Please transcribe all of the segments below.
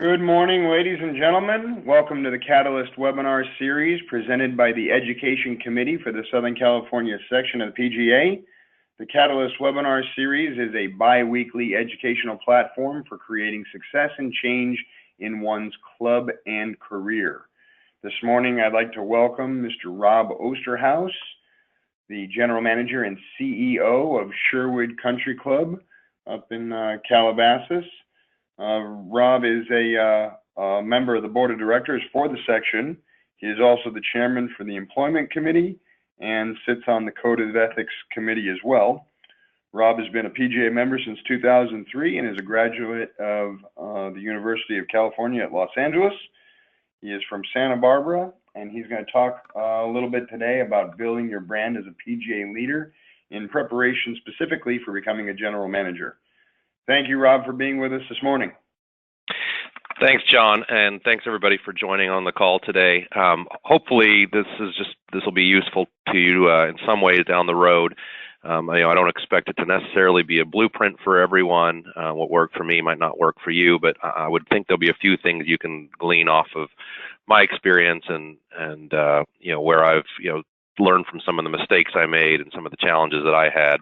Good morning, ladies and gentlemen. Welcome to the Catalyst webinar series presented by the Education Committee for the Southern California section of the PGA. The Catalyst webinar series is a bi-weekly educational platform for creating success and change in one's club and career. This morning, I'd like to welcome Mr. Rob Osterhaus, the General Manager and CEO of Sherwood Country Club up in Calabasas. Rob is a member of the board of directors for the section. He is also the chairman for the employment committee and sits on the code of ethics committee as well. Rob has been a PGA member since 2003 and is a graduate of the University of California at Los Angeles. He is from Santa Barbara, and he's going to talk a little bit today about building your brand as a PGA leader in preparation specifically for becoming a general manager. Thank you, Rob, for being with us this morning. Thanks, John, and thanks everybody for joining on the call today. Hopefully, this will be useful to you in some ways down the road. I don't expect it to necessarily be a blueprint for everyone. What worked for me might not work for you, but I would think there'll be a few things you can glean off of my experience and where I've learned from some of the mistakes I made and some of the challenges that I had.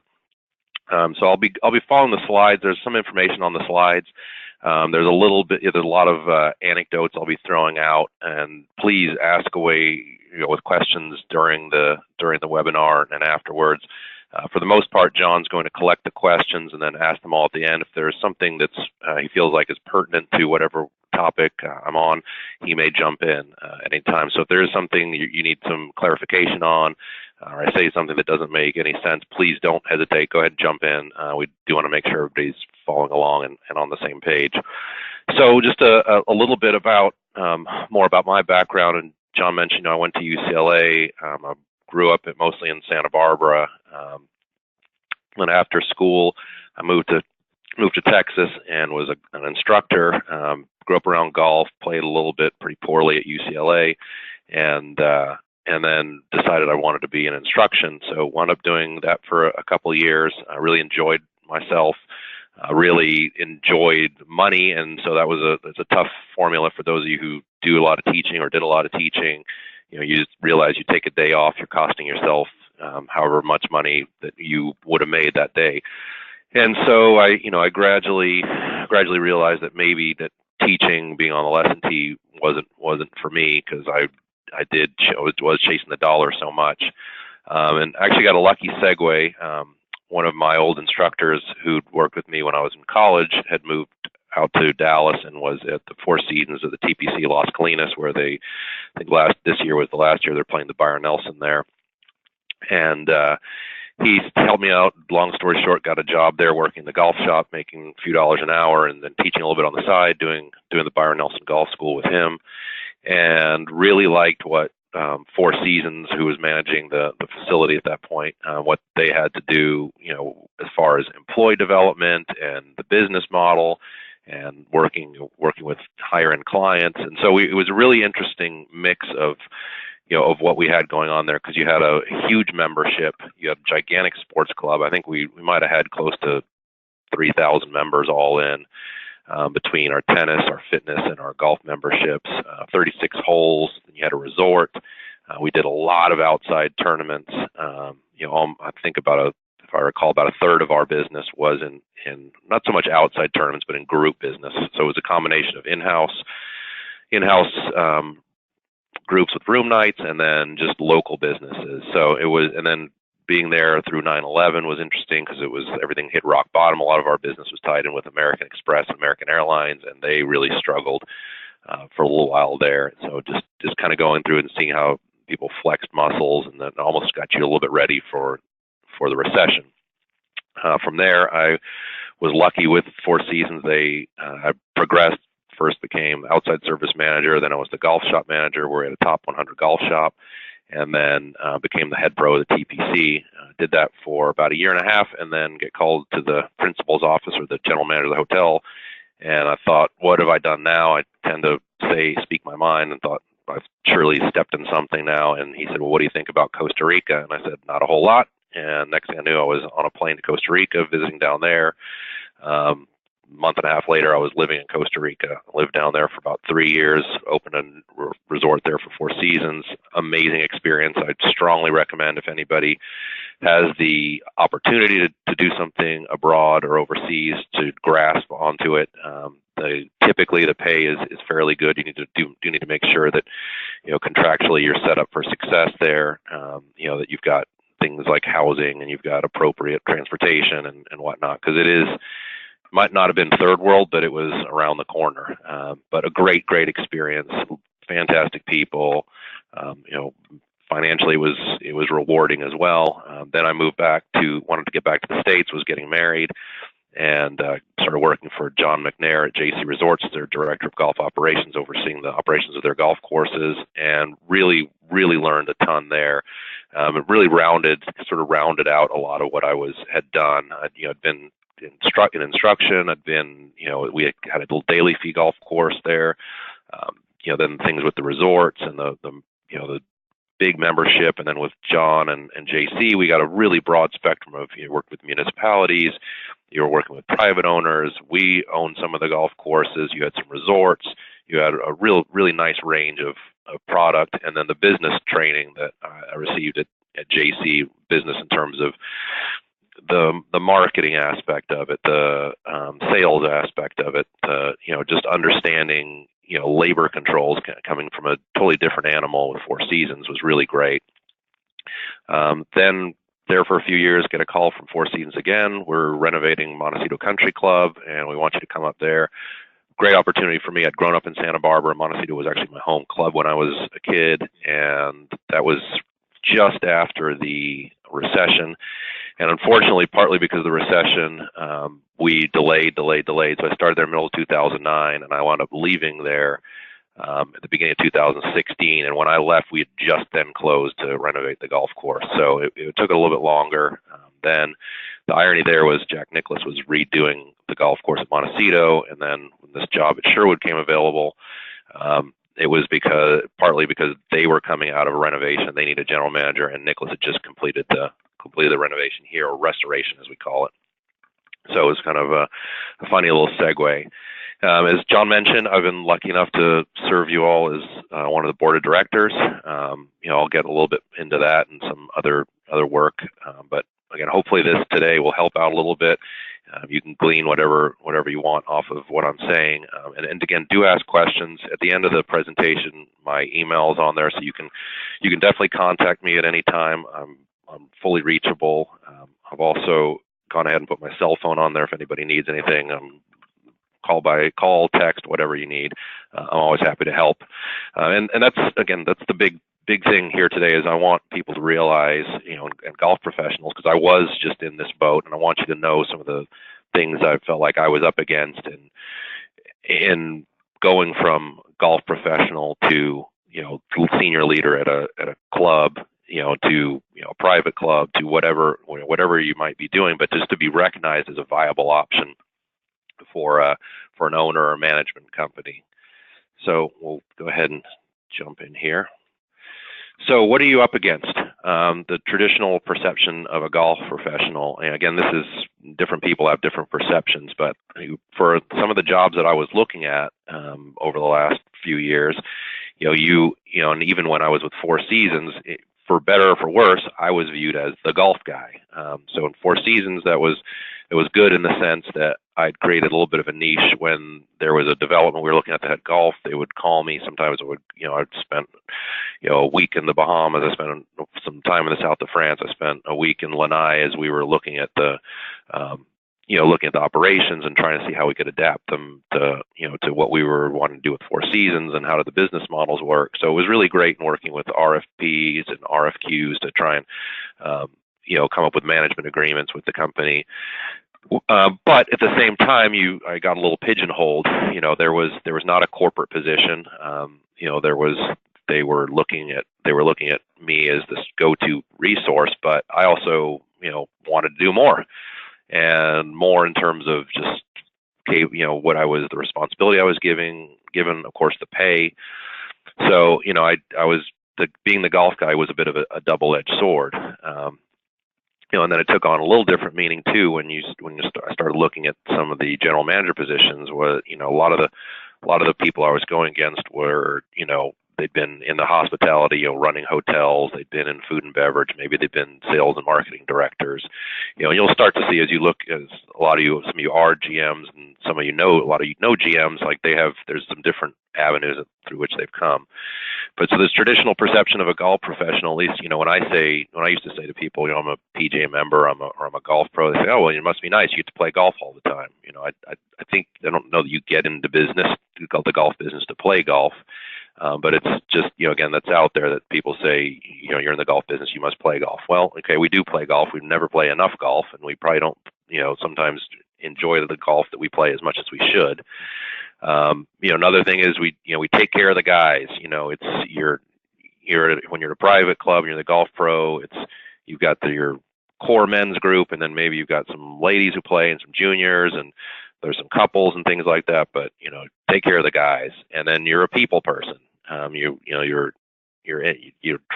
So I'll be following the slides. There's some information on the slides. There's a lot of anecdotes I'll be throwing out, and please ask away with questions during the webinar and afterwards. For the most part, John's going to collect the questions and then ask them all at the end. If there's something that's he feels like is pertinent to whatever topic I'm on, he may jump in at any time. So if there is something you need some clarification on, or I say something that doesn't make any sense, please don't hesitate. Go ahead and jump in. We do want to make sure everybody's following along and on the same page. So just a little bit about more about my background. And John mentioned I went to UCLA. I grew up mostly in Santa Barbara. And after school, I moved to Texas and was an instructor. Grew up around golf, played a little bit pretty poorly at UCLA, and then decided I wanted to be in instruction. So wound up doing that for a couple of years. I really enjoyed myself. I really enjoyed money, and so it's a tough formula for those of you who do a lot of teaching or did a lot of teaching. You just realize you take a day off, you're costing yourself however much money that you would have made that day. And so I gradually realized that maybe that teaching, being on the lesson tee, wasn't for me, because I was chasing the dollar so much. And actually got a lucky segue. One of my old instructors who'd worked with me when I was in college had moved out to Dallas and was at the Four Seasons of the TPC Las Colinas, where this year was the last year they're playing the Byron Nelson there. And he helped me out. Long story short, got a job there working in the golf shop, making a few dollars an hour, and then teaching a little bit on the side, doing the Byron Nelson Golf School with him, and really liked what Four Seasons, who was managing the facility at that point, what they had to do, as far as employee development and the business model, and working with higher end clients. And so it was a really interesting mix of what we had going on there, because you had a huge membership, you had a gigantic sports club. I think we might have had close to 3,000 members all in, between our tennis, our fitness, and our golf memberships, 36 holes. You had a resort. We did a lot of outside tournaments. I think if I recall, about a third of our business was in not so much outside tournaments, but in group business. So it was a combination of in-house groups with room nights, and then just local businesses. So it was, and then being there through 9/11 was interesting, because everything hit rock bottom. A lot of our business was tied in with American Express, American Airlines, and they really struggled for a little while there. So just kind of going through and seeing how people flexed muscles, and then almost got you a little bit ready for the recession. From there, I was lucky with Four Seasons. I progressed. First became outside service manager, then I was the golf shop manager. We're at a top 100 golf shop, and then became the head pro of the TPC. Did that for about a year and a half, and then get called to the principal's office, or the general manager of the hotel. And I thought, what have I done now? I tend to speak my mind, and thought, I've surely stepped in something now. And he said, well, what do you think about Costa Rica? And I said, not a whole lot. And next thing I knew, I was on a plane to Costa Rica, visiting down there. month and a half later, I was living in Costa Rica. I lived down there for about 3 years, opened a resort there for 4 seasons. Amazing experience. I'd strongly recommend if anybody has the opportunity to do something abroad or overseas to grasp onto it. Typically the pay is fairly good. You need to make sure that, contractually you're set up for success there. That you've got things like housing and you've got appropriate transportation and whatnot, because might not have been third world, but it was around the corner. But a great experience, fantastic people. Financially it was rewarding as well. Then I wanted to get back to the States, was getting married, and started working for John McNair at JC Resorts, their director of golf operations, overseeing the operations of their golf courses, and really learned a ton there. It really rounded out a lot of what I had done. I'd been in instruction. We had a little daily fee golf course there. Then things with the resorts and the big membership, and then with John and JC, we got a really broad spectrum of, worked with municipalities, you were working with private owners, we owned some of the golf courses, you had some resorts, you had a really nice range of product, and then the business training that I received at JC, business in terms of the marketing aspect of it, the sales aspect of it, just understanding labor controls coming from a totally different animal with Four Seasons was really great. Then there for a few years, get a call from Four Seasons again. We're renovating Montecito Country Club, and we want you to come up there. Great opportunity for me. I'd grown up in Santa Barbara. Montecito was actually my home club when I was a kid, and that was just after the recession. And unfortunately, partly because of the recession, we delayed. So I started there in the middle of 2009, and I wound up leaving there at the beginning of 2016. And when I left, we had just then closed to renovate the golf course. So it took a little bit longer. Then the irony there was Jack Nicklaus was redoing the golf course at Montecito, and then when this job at Sherwood came available, it was partly because they were coming out of a renovation. They needed a general manager, and Nicklaus had just completed the renovation here, or restoration as we call it. So it was kind of a funny little segue. As John mentioned, I've been lucky enough to serve you all as one of the board of directors. I'll get a little bit into that and some other work, but again, hopefully this today will help out a little bit. You can glean whatever you want off of what I'm saying, and again, do ask questions at the end of the presentation. My email is on there, so you can definitely contact me at any time. I'm fully reachable. I've also gone ahead and put my cell phone on there if anybody needs anything. Call, text, whatever you need. I'm always happy to help. And that's the big thing here today is I want people to realize, and golf professionals, because I was just in this boat, and I want you to know some of the things I felt like I was up against in going from golf professional to, senior leader at a club, to a private club, to whatever you might be doing, but just to be recognized as a viable option for an owner or management company. So we'll go ahead and jump in here. So what are you up against? The traditional perception of a golf professional, and again, this is different people have different perceptions, but for some of the jobs that I was looking at over the last few years, and even when I was with Four Seasons, for better or for worse, I was viewed as the golf guy. So in Four Seasons, it was good in the sense that I'd created a little bit of a niche. When there was a development we were looking at that had golf, they would call me. Sometimes I'd spent, a week in the Bahamas. I spent some time in the south of France. I spent a week in Lanai as we were looking at the operations and trying to see how we could adapt them to what we were wanting to do with Four Seasons and how do the business models work. So it was really great in working with RFPs and RFQs to try and, come up with management agreements with the company. But at the same time, I got a little pigeonholed. There was not a corporate position. They were looking at me as this go-to resource, but I also, wanted to do more. And more in terms of just, the responsibility I was given, of course, the pay. So, being the golf guy was a bit of a double-edged sword. And then it took on a little different meaning too when I started looking at some of the general manager positions. Where a lot of the people I was going against were, they'd been in the hospitality, running hotels. They'd been in food and beverage. Maybe they'd been sales and marketing directors. You'll start to see as you look, as some of you are GMs, and some of a lot of GMs, like there's some different avenues through which they've come. But so this traditional perception of a golf professional, at least, when I used to say to people, I'm a PGA member, I'm a golf pro, they say, oh, well, it must be nice. You get to play golf all the time. I think, I don't know that you get into the golf business to play golf. But it's just, again, that's out there that people say, you're in the golf business, you must play golf. Well, okay, we do play golf. We never play enough golf, and we probably don't, sometimes enjoy the golf that we play as much as we should. Another thing is we take care of the guys. When you're a private club, you're the golf pro. You've got your core men's group, and then maybe you've got some ladies who play and some juniors, and there's some couples and things like that. But take care of the guys, and then you're a people person. You're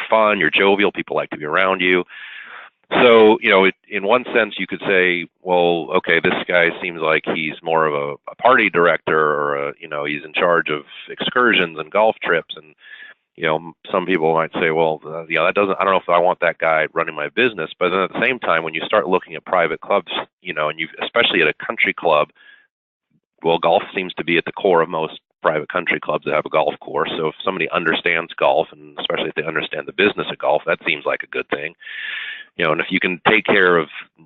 fun, you're jovial. People like to be around you. So, in one sense, you could say, well, okay, this guy seems like he's more of a party director, or he's in charge of excursions and golf trips. And, some people might say, well, I don't know if I want that guy running my business. But then at the same time, when you start looking at private clubs, and especially at a country club, well, golf seems to be at the core of most private country clubs that have a golf course. So if somebody understands golf, and especially if they understand the business of golf, that seems like a good thing. And if you can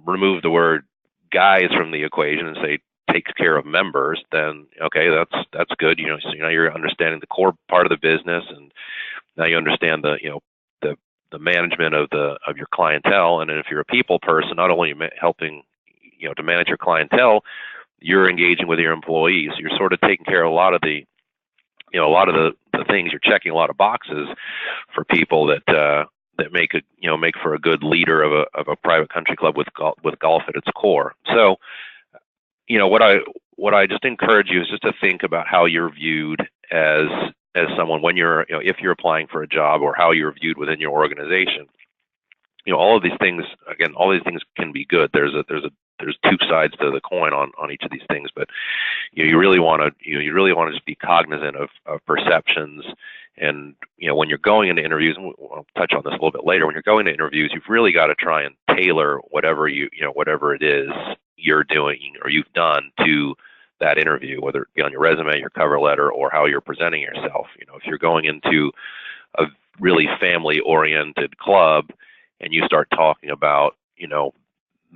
remove the word guys from the equation and say take care of members, then okay, that's good. So now you're understanding the core part of the business, and now you understand the management of your clientele. And if you're a people person, not only helping to manage your clientele, you're engaging with your employees. So you're sort of taking care of a lot of the things. You're checking a lot of boxes for people that make for a good leader of a private country club with golf at its core. So, what I just encourage you is just to think about how you're viewed as someone when if you're applying for a job, or how you're viewed within your organization. All of these things, again, all these things can be good. There's two sides to the coin on each of these things, but you really want to just be cognizant of perceptions. And when you're going into interviews, and we'll touch on this a little bit later, when you're going to interviews, you've really got to try and tailor whatever it is you're doing or you've done to that interview, whether it be on your resume, your cover letter, or how you're presenting yourself. If you're going into a really family-oriented club and you start talking about,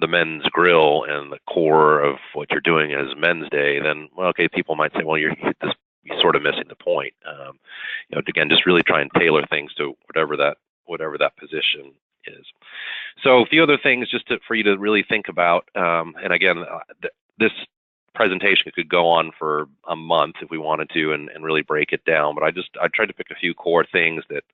the men's grill and the core of what you're doing as Men's Day, then, well, okay, people might say, well, you're sort of missing the point. Again, just really try and tailor things to whatever that position is. So a few other things just for you to really think about. And again, this presentation could go on for a month if we wanted to, and really break it down. But I tried to pick a few core things that,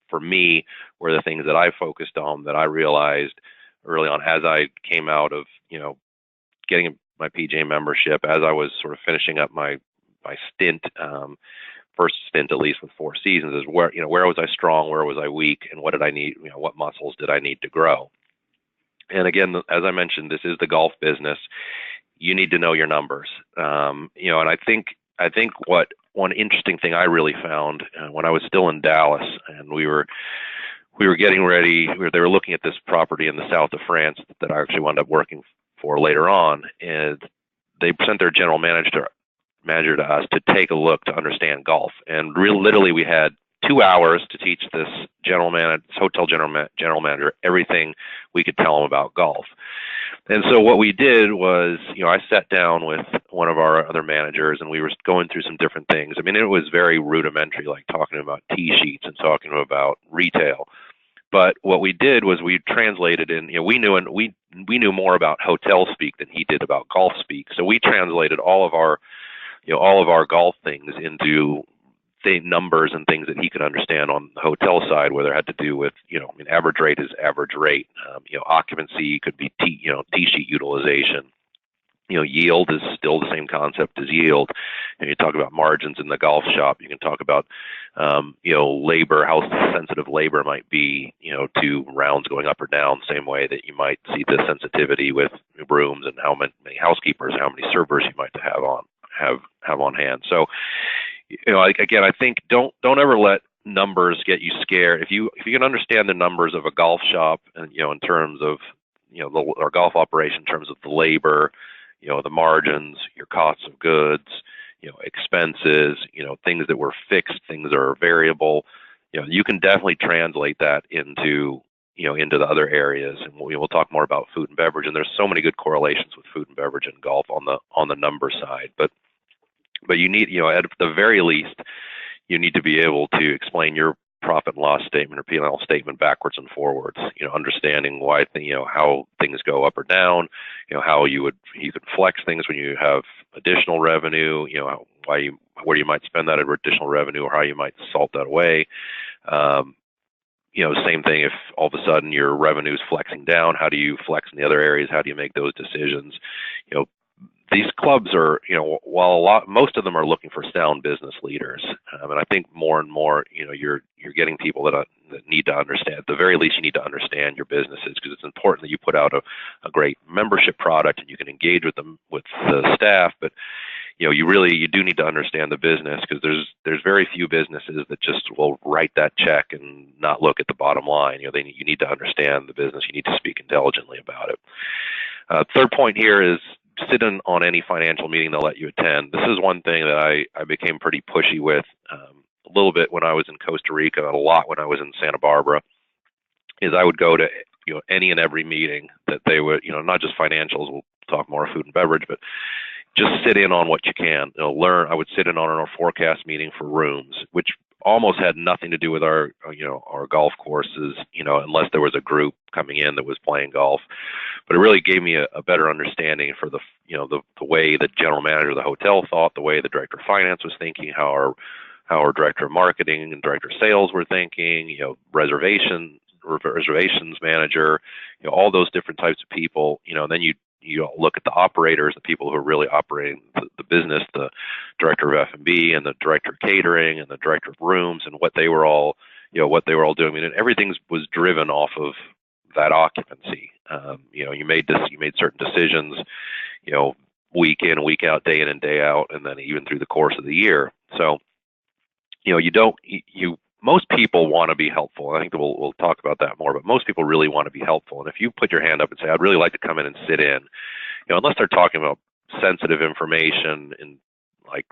for me, were the things that I focused on, that I realized early on as I came out of, getting my PGA membership, as I was sort of finishing up my stint, first stint at least with 4 seasons, is where was I strong, where was I weak, and what did I need, what muscles did I need to grow. And again, as I mentioned, this is the golf business. You need to know your numbers. And I think what one interesting thing I really found when I was still in Dallas, and we were getting ready, they were looking at this property in the south of France that I actually wound up working for later on, and they sent their general manager to us to take a look to understand golf. And literally, we had 2 hours to teach this hotel general manager everything we could tell him about golf. And so what we did was, I sat down with one of our other managers, and we were going through some different things. I mean, it was very rudimentary, like talking about tee sheets and talking about retail. But what we did was we translated in, we knew more about hotel speak than he did about golf speak. So we translated all of our golf things into numbers and things that he could understand on the hotel side, whether it had to do with, average rate is average rate. Occupancy could be tee sheet utilization. yield is still the same concept as yield. And you talk about margins in the golf shop. You can talk about, labor, how sensitive labor might be, to rounds going up or down, same way that you might see the sensitivity with rooms and how many housekeepers, how many servers you might have on hand. So, again, I think don't ever let numbers get you scared. If you can understand the numbers of a golf shop, and in terms of our golf operation, in terms of the labor, the margins, your costs of goods, expenses, things that were fixed, things that are variable, you can definitely translate that into the other areas. And we'll talk more about food and beverage. And there's so many good correlations with food and beverage and golf on the number side. But you need, at the very least, you need to be able to explain your profit and loss statement or P&L statement backwards and forwards, understanding why, how things go up or down, how you could flex things when you have additional revenue, where you might spend that additional revenue or how you might salt that away. Same thing if all of a sudden your revenue is flexing down, how do you flex in the other areas? How do you make those decisions? These clubs are, while most of them are looking for sound business leaders, and I think more and more, you're getting people that need to understand. At the very least, you need to understand your businesses, because it's important that you put out a great membership product and you can engage with the staff. But you do need to understand the business, because there's very few businesses that just will write that check and not look at the bottom line. You need to understand the business. You need to speak intelligently about it. Third point here is, sit in on any financial meeting they'll let you attend. This is one thing that I became pretty pushy with, a little bit when I was in Costa Rica, a lot when I was in Santa Barbara, is I would go to any and every meeting that they would, not just financials, we'll talk more food and beverage, but just sit in on what you can. Learn. I would sit in on our forecast meeting for rooms, which almost had nothing to do with our golf courses, unless there was a group coming in that was playing golf. But it really gave me a better understanding for the way the general manager of the hotel thought, the way the director of finance was thinking, how our director of marketing and director of sales were thinking, reservations manager, all those different types of people, and then you look at the operators, the people who are really operating the business, the director of F&B and the director of catering and the director of rooms, and what they were all doing. I mean, everything was driven off of that occupancy. You made certain decisions, week in, week out, day in and day out, and then even through the course of the year. So, most people want to be helpful. I think that we'll talk about that more, but most people really want to be helpful. And if you put your hand up and say, I'd really like to come in and sit in, unless they're talking about sensitive information and like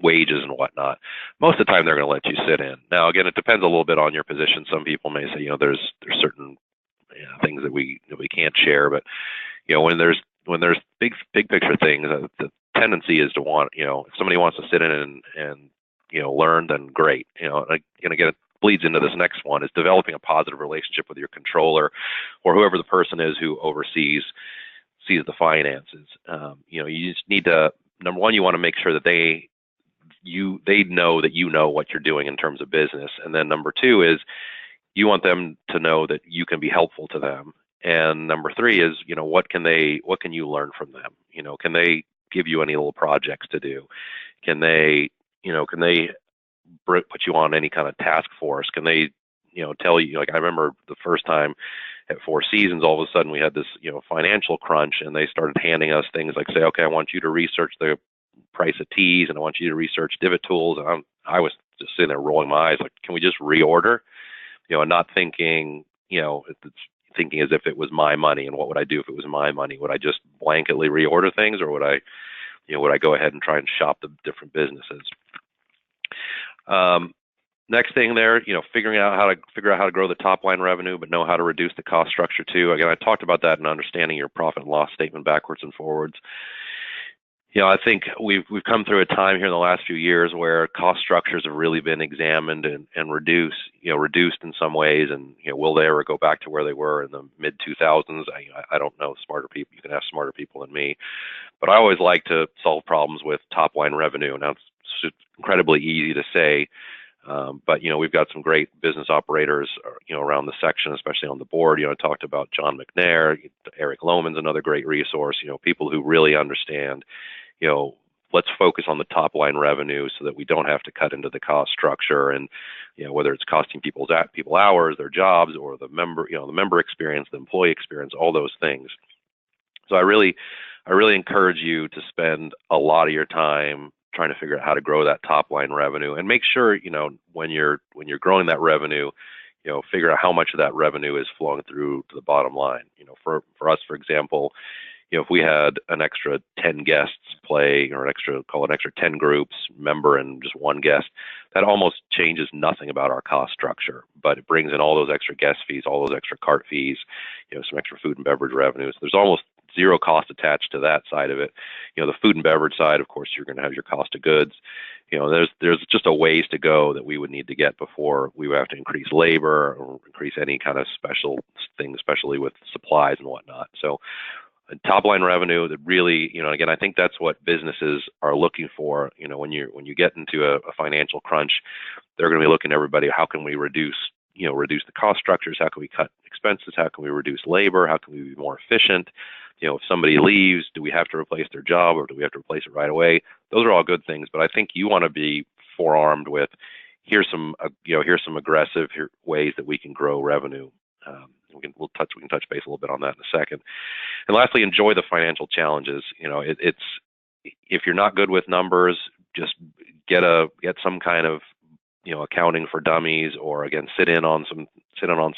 wages and whatnot, most of the time they're going to let you sit in. Now, again, it depends a little bit on your position. Some people may say, there's certain things that we can't share, but when there's big picture things, the tendency is to want, if somebody wants to sit in and learn, then great. Again, it bleeds into this next one, is developing a positive relationship with your controller or whoever the person is who oversees the finances. You just need to, number one, you want to make sure that they know that you know what you're doing in terms of business. And then number two is, you want them to know that you can be helpful to them. And number three is, what can you learn from them? Can they give you any little projects to do? Can they put you on any kind of task force? Can they, tell you, like I remember the first time at Four Seasons, all of a sudden we had this, financial crunch, and they started handing us things like, say, okay, I want you to research the price of tees, and I want you to research divot tools. And I was just sitting there rolling my eyes, like, can we just reorder? And not thinking, thinking as if it was my money, and what would I do if it was my money? Would I just blanketly reorder things, or would I go ahead and try and shop the different businesses? Next thing there, figuring out how to grow the top line revenue, but know how to reduce the cost structure too. Again, I talked about that in understanding your profit and loss statement backwards and forwards. I think we've come through a time here in the last few years where cost structures have really been examined and reduced in some ways. And will they ever go back to where they were in the mid 2000s? I don't know. Smarter people, you can ask smarter people than me. But I always like to solve problems with top line revenue. Now, it's incredibly easy to say, But we've got some great business operators, around the section, especially on the board. I talked about John McNair, Eric Lohman's another great resource. People who really understand. Let's focus on the top line revenue so that we don't have to cut into the cost structure, and whether it's costing people hours, their jobs, or the member experience, the employee experience, all those things. So I really encourage you to spend a lot of your time trying to figure out how to grow that top line revenue, and make sure when you're growing that revenue, figure out how much of that revenue is flowing through to the bottom line. For us, for example, if we had an extra 10 guests play, or an extra 10 groups, member and just one guest, that almost changes nothing about our cost structure, but it brings in all those extra guest fees, all those extra cart fees, some extra food and beverage revenues. There's almost zero cost attached to that side of it. The food and beverage side, of course, you're going to have your cost of goods. There's just a ways to go that we would need to get before we would have to increase labor or increase any kind of special thing, especially with supplies and whatnot. So top line revenue that really, again, I think that's what businesses are looking for. When you get into a financial crunch, they're going to be looking at everybody. How can we reduce the cost structures? How can we cut expenses? How can we reduce labor? How can we be more efficient? If somebody leaves, do we have to replace their job, or do we have to replace it right away? Those are all good things, but I think you want to be forearmed with, here's some aggressive ways that we can grow revenue. We can touch base a little bit on that in a second. And lastly, enjoy the financial challenges. It's if you're not good with numbers, just get some kind of accounting for dummies, or again, sit in on some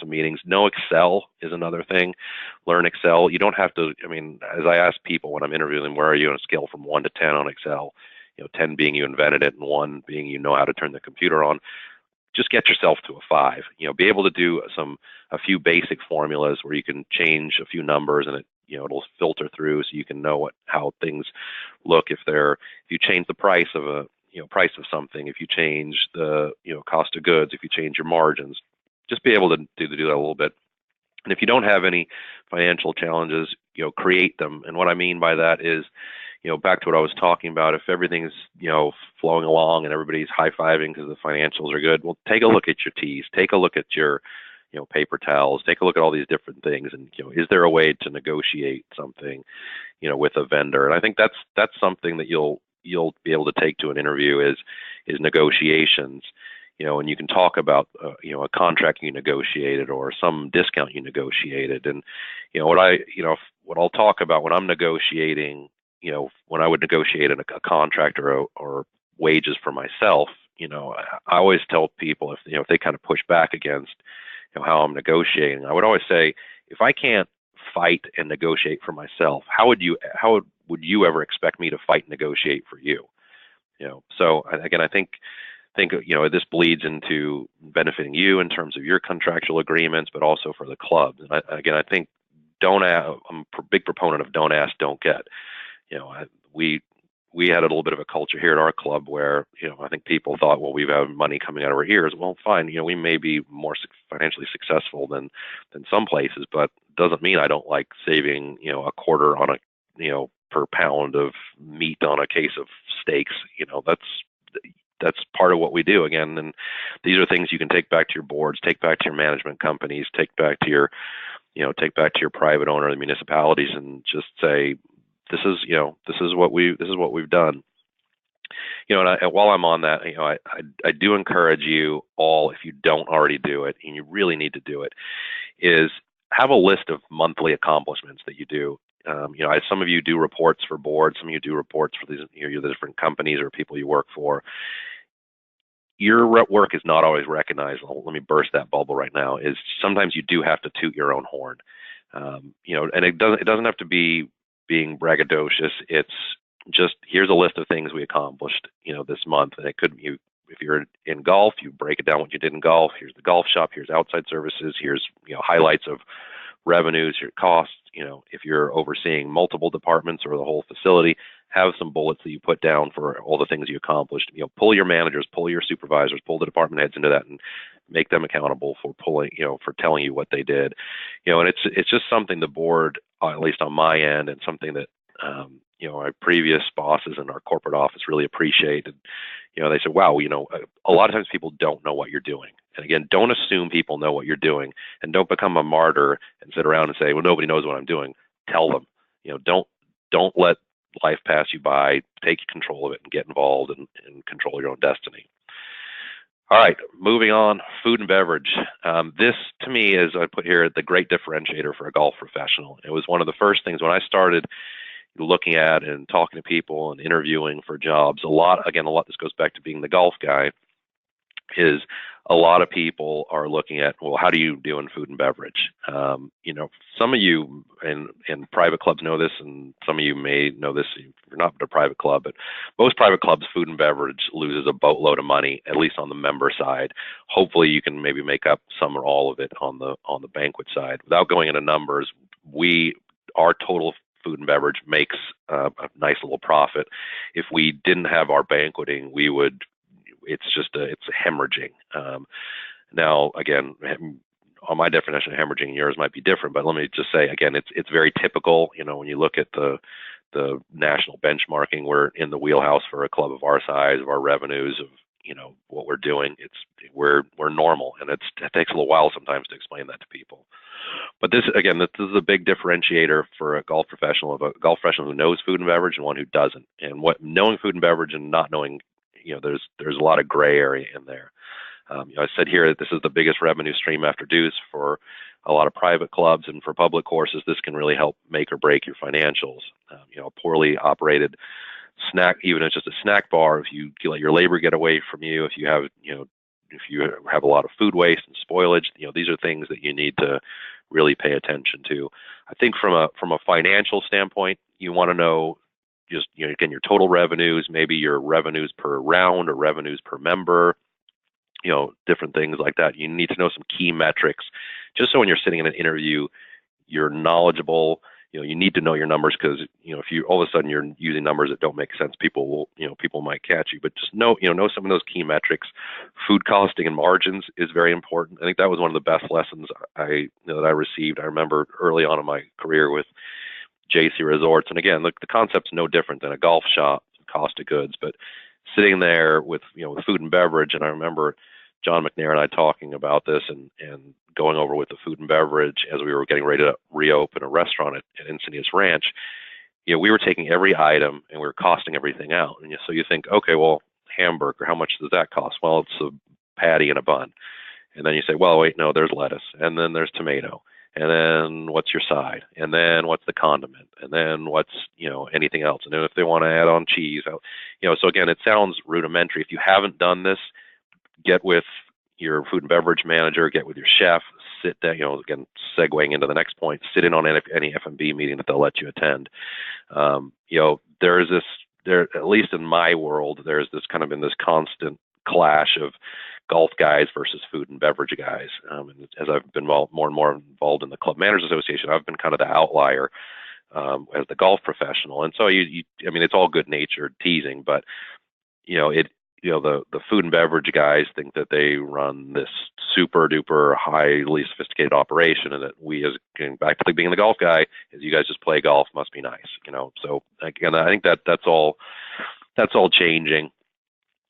meetings. Know Excel is another thing. Learn Excel. You don't have to. As I ask people when I'm interviewing them, where are you on a scale from 1 to 10 on Excel? 10 being you invented it, and 1 being you know how to turn the computer on. Just get yourself to a 5. Be able to do a few basic formulas where you can change a few numbers, and it'll filter through, so you can know how things look if you change the price of something, if you change the cost of goods, if you change your margins. Just be able to do that a little bit. And if you don't have any financial challenges, create them. And what I mean by that is, back to what I was talking about, if everything's, flowing along and everybody's high-fiving because the financials are good, well, take a look at your teas, take a look at your, paper towels, take a look at all these different things. And, is there a way to negotiate something, with a vendor? And I think that's something that you'll be able to take to an interview is negotiations. And you can talk about, a contract you negotiated or some discount you negotiated. And, what I'll talk about when I'm negotiating, when I would negotiate a contract or wages for myself, I always tell people if they kind of push back against, how I'm negotiating, I would always say, if I can't fight and negotiate for myself, how would you ever expect me to fight and negotiate for you? So again, I think this bleeds into benefiting you in terms of your contractual agreements, but also for the club. And I think I'm a big proponent of don't ask, don't get. We had a little bit of a culture here at our club where, I think people thought, well, we have money coming out of our ears. Well, fine. We may be more financially successful than some places, but doesn't mean I don't like saving, a quarter on per pound of meat on a case of steaks. That's part of what we do again. And these are things you can take back to your boards, take back to your management companies, take back to your private owner, the municipalities, and just say, this is what we've done. And while I'm on that, I do encourage you all, if you don't already do it, and you really need to do it, is have a list of monthly accomplishments that you do. Some of you do reports for boards, some of you do reports for these, the different companies or people you work for. Your work is not always recognized. Let me burst that bubble right now. Is sometimes you do have to toot your own horn. And it doesn't have to be being braggadocious. It's just, here's a list of things we accomplished, this month. And it could be, if you're in golf, you break it down what you did in golf. Here's the golf shop. Here's outside services. Here's, highlights of revenues, your costs. If you're overseeing multiple departments or the whole facility, have some bullets that you put down for all the things you accomplished. Pull your managers, pull your supervisors, pull the department heads into that, and make them accountable for for telling you what they did. And it's just something the board, at least on my end, and something that my previous bosses in our corporate office really appreciated. They said, wow, a lot of times people don't know what you're doing. And again, don't assume people know what you're doing, and don't become a martyr and sit around and say, well, nobody knows what I'm doing. Tell them. Don't let life pass you by. Take control of it and get involved and control your own destiny. All right, moving on, food and beverage. This, to me, is, I put here, the great differentiator for a golf professional. It was one of the first things when I started looking at and talking to people and interviewing for jobs. A lot, this goes back to being the golf guy, is a lot of people are looking at, well, how do you do in food and beverage? Some of you in private clubs know this, and some of you may know this if you're not in a private club, but most private clubs, food and beverage loses a boatload of money, at least on the member side. Hopefully you can maybe make up some or all of it on the banquet side. Without going into numbers, our total food and beverage makes a nice little profit. If we didn't have our banqueting, it's hemorrhaging. Now, again, on my definition of hemorrhaging, yours might be different, but let me just say, again, it's very typical. When you look at the national benchmarking, we're in the wheelhouse for a club of our size, of our revenues, of what we're doing. We're normal, and it takes a little while sometimes to explain that to people. But this is a big differentiator for a golf professional, who knows food and beverage and one who doesn't. And knowing food and beverage and not knowing, there's a lot of gray area in there. I said here that this is the biggest revenue stream after dues for a lot of private clubs, and for public courses, this can really help make or break your financials. A poorly operated snack, even if it's just a snack bar, if you let your labor get away from you, if you have a lot of food waste and spoilage, these are things that you need to really pay attention to. I think from a financial standpoint, you want to know just, again, your total revenues, maybe your revenues per round or revenues per member, different things like that. You need to know some key metrics, just so when you're sitting in an interview, you're knowledgeable. You need to know your numbers, because if you all of a sudden you're using numbers that don't make sense, people might catch you. But just know some of those key metrics. Food costing and margins is very important. I think that was one of the best lessons that I received. I remember early on in my career with JC Resorts, and again, the concept's no different than a golf shop, cost of goods, but sitting there with with food and beverage, and I remember John McNair and I talking about this and going over with the food and beverage as we were getting ready to reopen a restaurant at Encinitas Ranch. We were taking every item and we were costing everything out. And so you think, okay, well, hamburger, how much does that cost? Well, it's a patty and a bun. And then you say, well, wait, no, there's lettuce, and then there's tomato, and then what's your side, and then what's the condiment, and then what's anything else, and then if they want to add on cheese, so again, it sounds rudimentary. If you haven't done this, get with your food and beverage manager, get with your chef, sit down, again, segueing into the next point, sit in on any F&B meeting that they'll let you attend. There, at least in my world, there's this kind of been this constant clash of golf guys versus food and beverage guys. And as I've been more and more involved in the Club Managers Association, I've been kind of the outlier as the golf professional. And so it's all good natured teasing, but the food and beverage guys think that they run this super duper highly sophisticated operation, and that we, as getting back to being the golf guy, is you guys just play golf, must be nice, So again, I think that's all changing.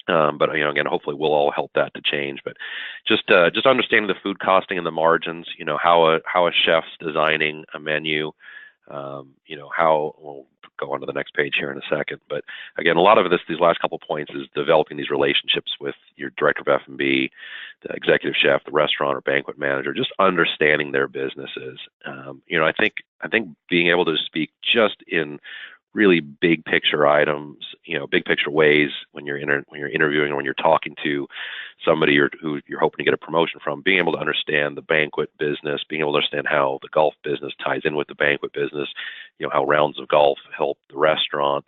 But again, hopefully we'll all help that to change. But just understanding the food costing and the margins, how a chef's designing a menu, how we'll go on to the next page here in a second. But again, a lot of these last couple of points is developing these relationships with your director of F&B, the executive chef, the restaurant or banquet manager, just understanding their businesses. I think being able to speak just in really big picture items, big picture ways when you're interviewing or when you're talking to somebody who you're hoping to get a promotion from, being able to understand the banquet business, being able to understand how the golf business ties in with the banquet business, how rounds of golf help the restaurant,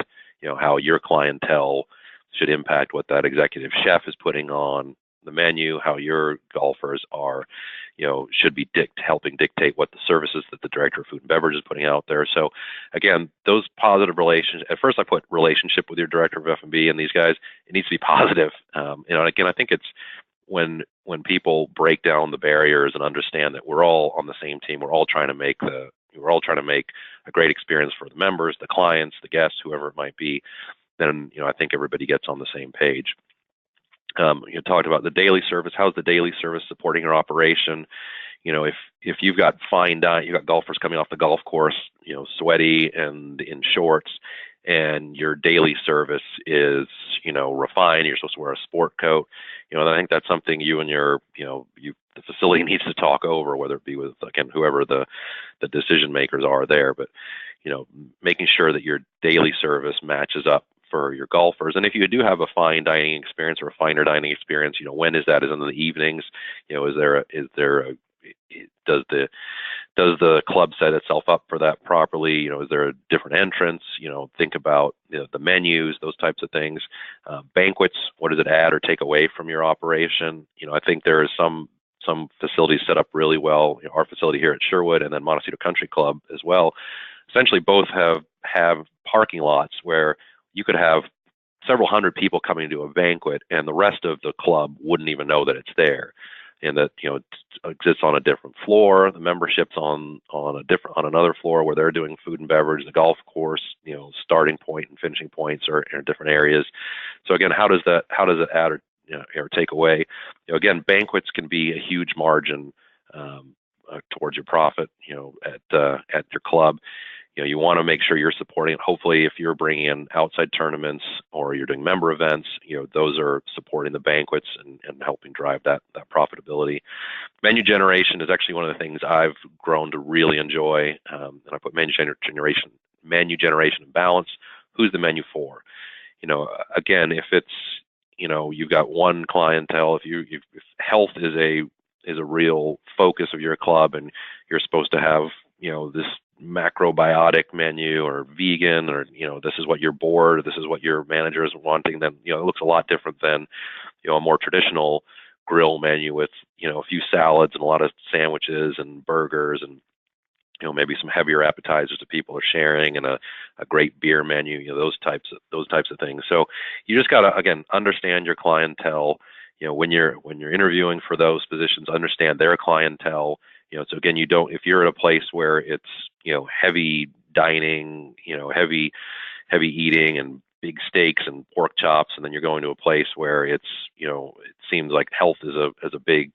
how your clientele should impact what that executive chef is putting on the menu, how your golfers are, should be helping dictate what the services that the director of food and beverage is putting out there. So again, those positive relations, at first I put relationship with your director of F&B and these guys, it needs to be positive. And again, I think it's when people break down the barriers and understand that we're all on the same team, we're all trying to make the we're all trying to make a great experience for the members, the clients, the guests, whoever it might be, then I think everybody gets on the same page. You talked about the daily service. How's the daily service supporting your operation? If you've got fine dining, you've got golfers coming off the golf course, sweaty and in shorts, and your daily service is, refined, you're supposed to wear a sport coat, I think that's something you and the facility needs to talk over, whether it be with, again, whoever the decision makers are there, but, making sure that your daily service matches up for your golfers. And if you do have a fine dining experience or a finer dining experience, when is that? Is it in the evenings? Does the club set itself up for that properly? Is there a different entrance? Think about the menus, those types of things. Banquets, what does it add or take away from your operation? I think there is some facilities set up really well. Our facility here at Sherwood and then Montecito Country Club as well. Essentially, both have parking lots where you could have several hundred people coming to a banquet, and the rest of the club wouldn't even know that it's there, and that it exists on a different floor. The membership's on another floor where they're doing food and beverage. The golf course, starting point and finishing points are in different areas. So again, how does it add or take away? Again, banquets can be a huge margin towards your profit. At your club. You want to make sure you're supporting it. Hopefully, if you're bringing in outside tournaments or you're doing member events, those are supporting the banquets and helping drive that profitability. Menu generation is actually one of the things I've grown to really enjoy. And I put menu generation and balance. Who's the menu for? Again, if it's you've got one clientele, if health is a real focus of your club, and you're supposed to have this macrobiotic menu or vegan, or this is what your board, or this is what your manager is wanting, then it looks a lot different than a more traditional grill menu with a few salads and a lot of sandwiches and burgers and maybe some heavier appetizers that people are sharing, and a great beer menu, those types of things. So you just got to, again, understand your clientele. When you're interviewing for those positions, understand their clientele. So again, if you're at a place where it's heavy dining, heavy eating and big steaks and pork chops, and then you're going to a place where it's it seems like health is a big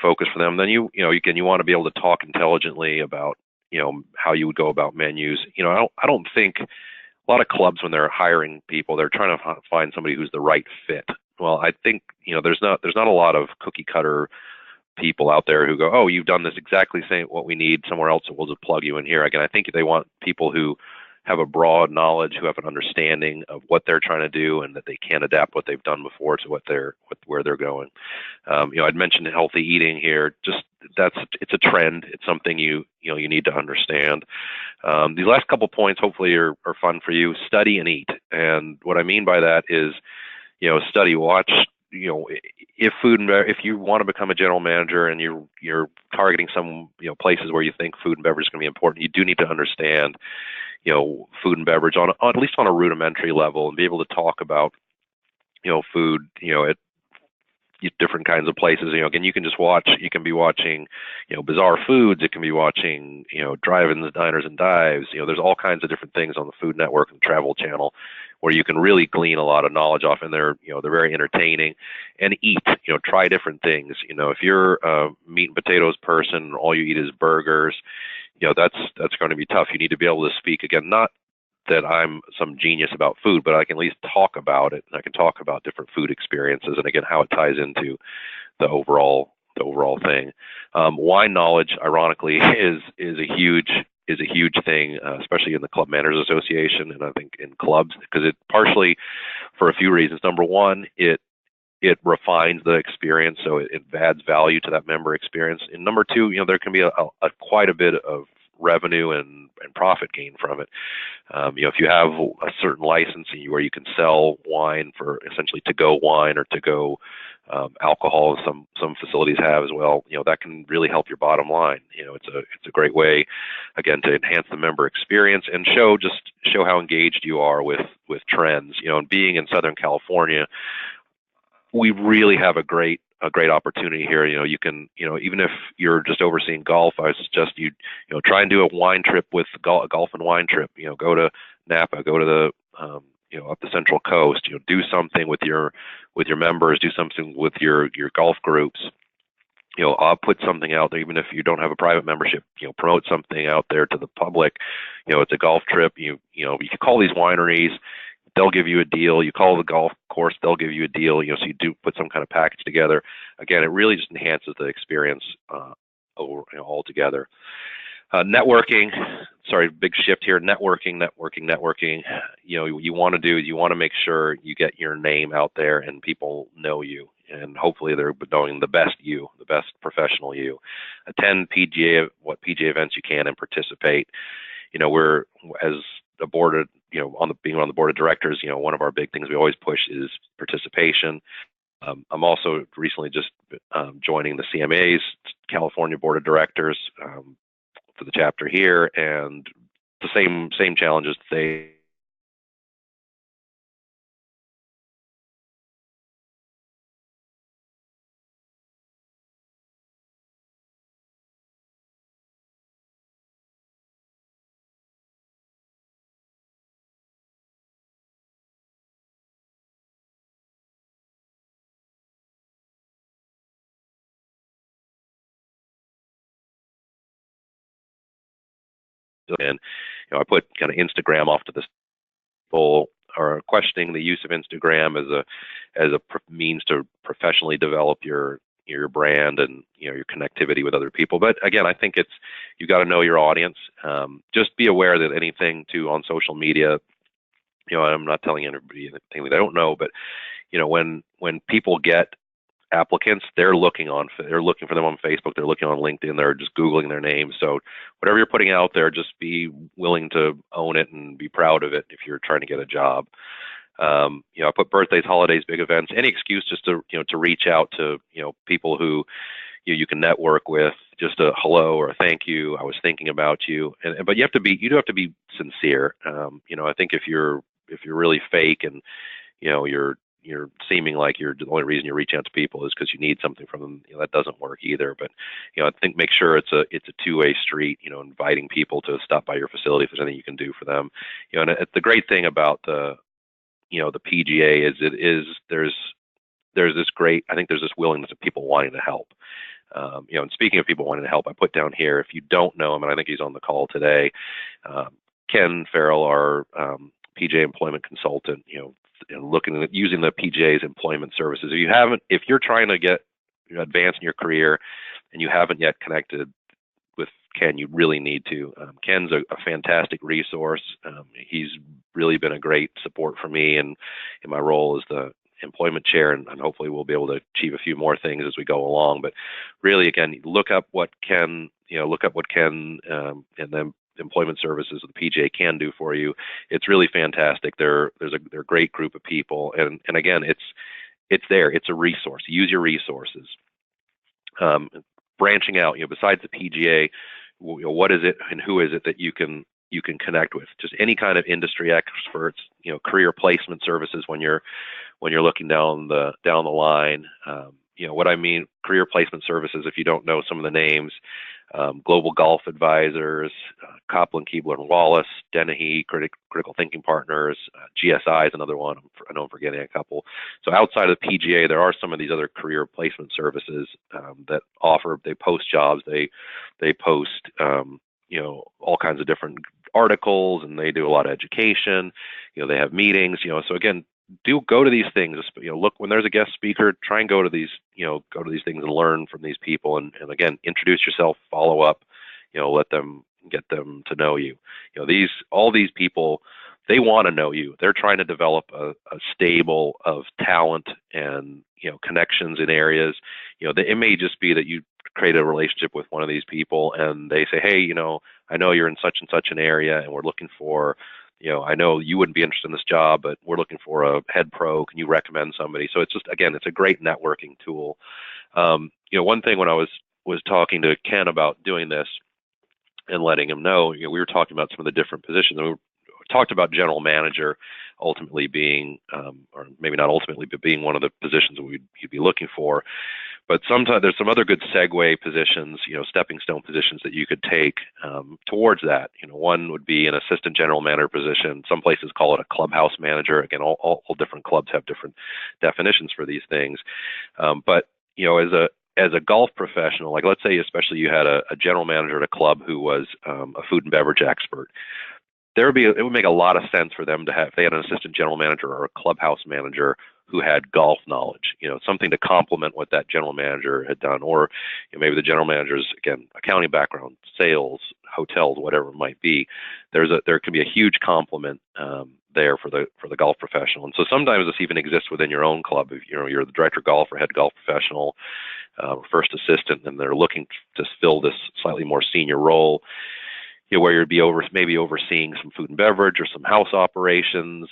focus for them, then you want to be able to talk intelligently about how you would go about menus. I don't think a lot of clubs, when they're hiring people, they're trying to find somebody who's the right fit. Well, I think there's not a lot of cookie cutter people out there who go, oh, you've done this exactly same what we need somewhere else, so we'll just plug you in here. Again, I think they want people who have a broad knowledge, who have an understanding of what they're trying to do, and that they can adapt what they've done before to where they're going. I'd mentioned healthy eating here. Just it's a trend. It's something you need to understand. These last couple points hopefully are fun for you. Study and eat, and what I mean by that is, study, watch. If you want to become a general manager and you're targeting some places where you think food and beverage is going to be important, you do need to understand food and beverage on at least on a rudimentary level, and be able to talk about food at different kinds of places. Again, you can be watching Bizarre Foods, it can be watching drive-ins, diners and dives. There's all kinds of different things on the Food Network and Travel Channel where you can really glean a lot of knowledge off, and they're very entertaining. And eat, try different things. If you're a meat and potatoes person and all you eat is burgers, that's going to be tough. You need to be able to speak, again, not that I'm some genius about food, but I can at least talk about it, and I can talk about different food experiences, and again, how it ties into the overall thing. Wine knowledge, ironically, is a huge thing, especially in the Club Managers Association, and I think in clubs, because it partially for a few reasons. Number one, it refines the experience, so it adds value to that member experience. And number two, there can be a quite a bit of revenue and profit gain from it. If you have a certain license where you can sell wine for essentially to-go wine or to-go alcohol, some facilities have as well, that can really help your bottom line. It's a great way, again, to enhance the member experience and show how engaged you are with trends. And being in Southern California, we really have a great a great opportunity here. You can, even if you're just overseeing golf, I suggest you try and do a wine trip with golf and wine trip. Go to Napa, go to the up the Central Coast. Do something with your members, do something with your golf groups. I'll put something out there, even if you don't have a private membership. Promote something out there to the public. It's a golf trip. You can call these wineries. They'll give you a deal. You call the golf course, they'll give you a deal. So you do put some kind of package together. Again, it really just enhances the experience altogether. Networking. Sorry, big shift here. Networking. You want to make sure you get your name out there and people know you, and hopefully they're knowing the best professional you. Attend what PGA events you can and participate. We're, as a board, being on the board of directors, one of our big things we always push is participation. I'm also recently just joining the CMA's California Board of Directors for the chapter here, and the same challenges they and I put kind of Instagram off to the people are questioning the use of Instagram as a means to professionally develop your brand and your connectivity with other people. But again, I think you got to know your audience. Just be aware that anything on social media, I'm not telling anybody anything that I don't know, but when people get applicants, they're looking for them on Facebook, they're looking on LinkedIn, they're just Googling their name. So whatever you're putting out there, just be willing to own it and be proud of it if you're trying to get a job. I put birthdays, holidays, big events, any excuse just to reach out to people who you can network with, just a hello or a thank you, I was thinking about you. But you do have to be sincere. I think if you're really fake and you're seeming like the only reason you're reaching out to people is because you need something from them, that doesn't work either. But I think make sure it's a two-way street. Inviting people to stop by your facility if there's anything you can do for them. And the great thing about the PGA is there's this willingness of people wanting to help. And speaking of people wanting to help, I put down here, if you don't know him, and I think he's on the call today, Ken Farrell, our PGA employment consultant, looking at using the PGA's employment services. If you're trying to advance in your career and you haven't yet connected with Ken, you really need to. Ken's a fantastic resource. He's really been a great support for me and in my role as the employment chair, and hopefully we'll be able to achieve a few more things as we go along. But really, again, look up what Ken and then employment services of the PGA can do for you. It's really fantastic. They're a great group of people, and again, it's there. It's a resource. Use your resources. Branching out, besides the PGA, what is it and who is it that you can connect with? Just any kind of industry experts, career placement services when you're looking down the line. What I mean, career placement services, if you don't know some of the names, Global Golf Advisors, Copland, Keebler and Wallace, Dennehy, Critical Thinking Partners, GSI is another one. I know I'm forgetting a couple. So outside of the PGA, there are some of these other career placement services that they post jobs, they post all kinds of different articles, and they do a lot of education. They have meetings. So again, do go to these things. Look, when there's a guest speaker, try and go to these things and learn from these people. And again, introduce yourself, follow up. Get them to know you. All these people, they want to know you. They're trying to develop a stable of talent and connections in areas. It may just be that you create a relationship with one of these people, and they say, hey, I know you're in such and such an area, and we're looking for. I know you wouldn't be interested in this job, but we're looking for a head pro. Can you recommend somebody? So it's a great networking tool. One thing when I was talking to Ken about doing this and letting him know, we were talking about some of the different positions, and we were talked about general manager ultimately being, or maybe not ultimately, but being one of the positions that you'd be looking for. But sometimes there's some other good segue positions, stepping stone positions that you could take towards that. One would be an assistant general manager position. Some places call it a clubhouse manager. Again, all different clubs have different definitions for these things. But as a golf professional, like let's say especially you had a general manager at a club who was a food and beverage expert, it would make a lot of sense for them to have, if they had an assistant general manager or a clubhouse manager who had golf knowledge, something to complement what that general manager had done. Or maybe the general manager's, again, accounting background, sales, hotels, whatever it might be. There can be a huge complement there for the golf professional. And so sometimes this even exists within your own club. If you're the director of golf or head golf professional, first assistant, and they're looking to fill this slightly more senior role, where you'd be maybe overseeing some food and beverage or some house operations,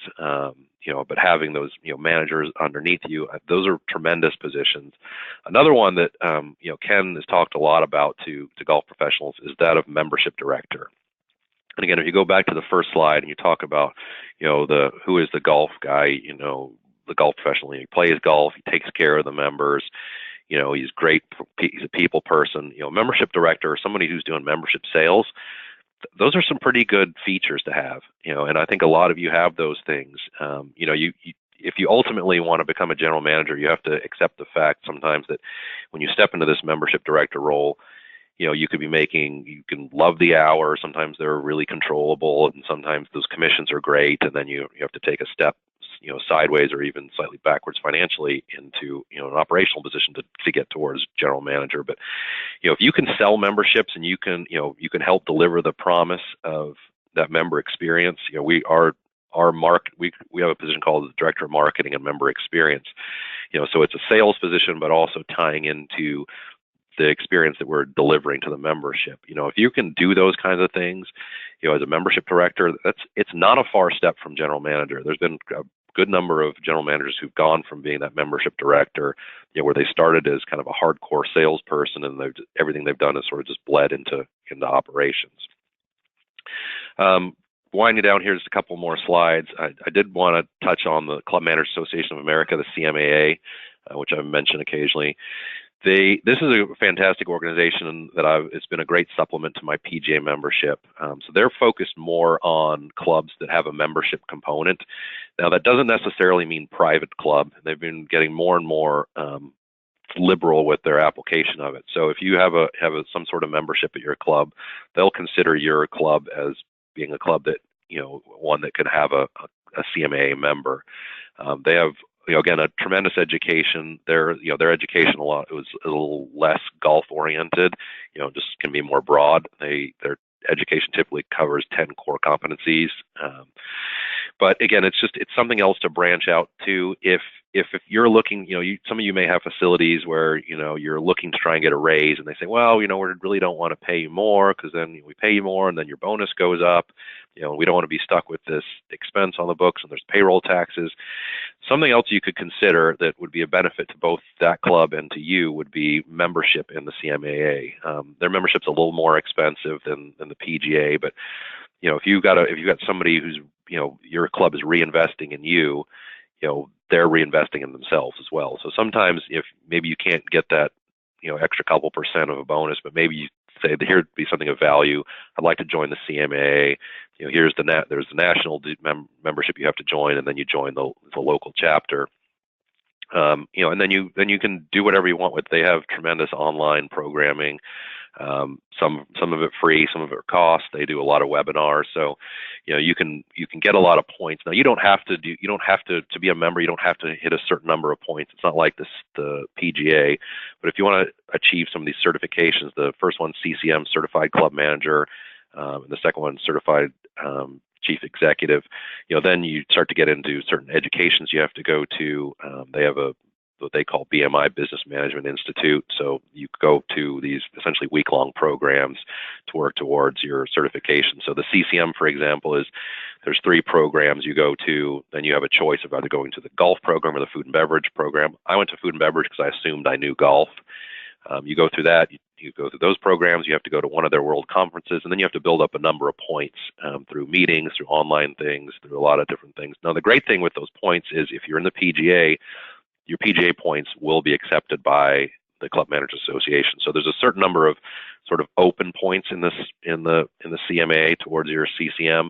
but having those managers underneath you, those are tremendous positions. Another one that Ken has talked a lot about to golf professionals is that of membership director. And again, if you go back to the first slide and you talk about who is the golf guy, the golf professional, he plays golf, he takes care of the members. He's great. He's a people person. Membership director or somebody who's doing membership sales. Those are some pretty good features to have, and I think a lot of you have those things. If you ultimately want to become a general manager, you have to accept the fact sometimes that when you step into this membership director role, you can love the hour. Sometimes they're really controllable, and sometimes those commissions are great, and then you have to take a step sideways or even slightly backwards financially into an operational position to get towards general manager. But if you can sell memberships and you can help deliver the promise of that member experience, we have a position called the director of marketing and member experience. So it's a sales position, but also tying into the experience that we're delivering to the membership. If you can do those kinds of things, as a membership director, it's not a far step from general manager. There's been a good number of general managers who've gone from being that membership director, where they started as kind of a hardcore salesperson, and everything they've done is sort of just bled into operations. Winding down here, just a couple more slides. I did want to touch on the Club Managers Association of America, the CMAA, which I've mentioned occasionally. This is a fantastic organization that it's been a great supplement to my PGA membership. So they're focused more on clubs that have a membership component. Now, that doesn't necessarily mean private club. They've been getting more and more liberal with their application of it. So if you have some sort of membership at your club, they'll consider your club as being a club that one that can have a CMAA member. They have again, a tremendous education. Their education it was a little less golf oriented, just can be more broad. Their education typically covers 10 core competencies. But again, it's something else to branch out to. If you're looking, some of you may have facilities where, you're looking to try and get a raise, and they say, well, we really don't want to pay you more, because then we pay you more and then your bonus goes up. We don't want to be stuck with this expense on the books, and there's payroll taxes. Something else you could consider that would be a benefit to both that club and to you would be membership in the CMAA. Their membership's a little more expensive than the PGA, but if you've got somebody who's your club is reinvesting in you, they're reinvesting in themselves as well. So sometimes if maybe you can't get that extra couple percent of a bonus, but maybe you say that here'd be something of value. I'd like to join the CMAA. There's the national membership you have to join, and then you join the local chapter. And then you can do whatever you want with. They have tremendous online programming. Some of it free, some of it cost. They do a lot of webinars, so you can get a lot of points. Now you don't have to be a member. You don't have to hit a certain number of points. It's not like the PGA. But if you want to achieve some of these certifications, the first one, CCM, Certified Club Manager, and the second one, Certified Chief Executive, then you start to get into certain educations you have to go to. They have what they call BMI, Business Management Institute. So you go to these essentially week-long programs to work towards your certification. So the CCM, for example, there's 3 programs you go to. Then you have a choice of either going to the golf program or the food and beverage program. I went to food and beverage because I assumed I knew golf. You go through that. you go through those programs, you have to go to one of their world conferences, and then you have to build up a number of points through meetings, through online things, through a lot of different things. Now, the great thing with those points is if you're in the PGA, your PGA points will be accepted by the Club Managers Association. So there's a certain number of sort of open points in the CMA towards your CCM,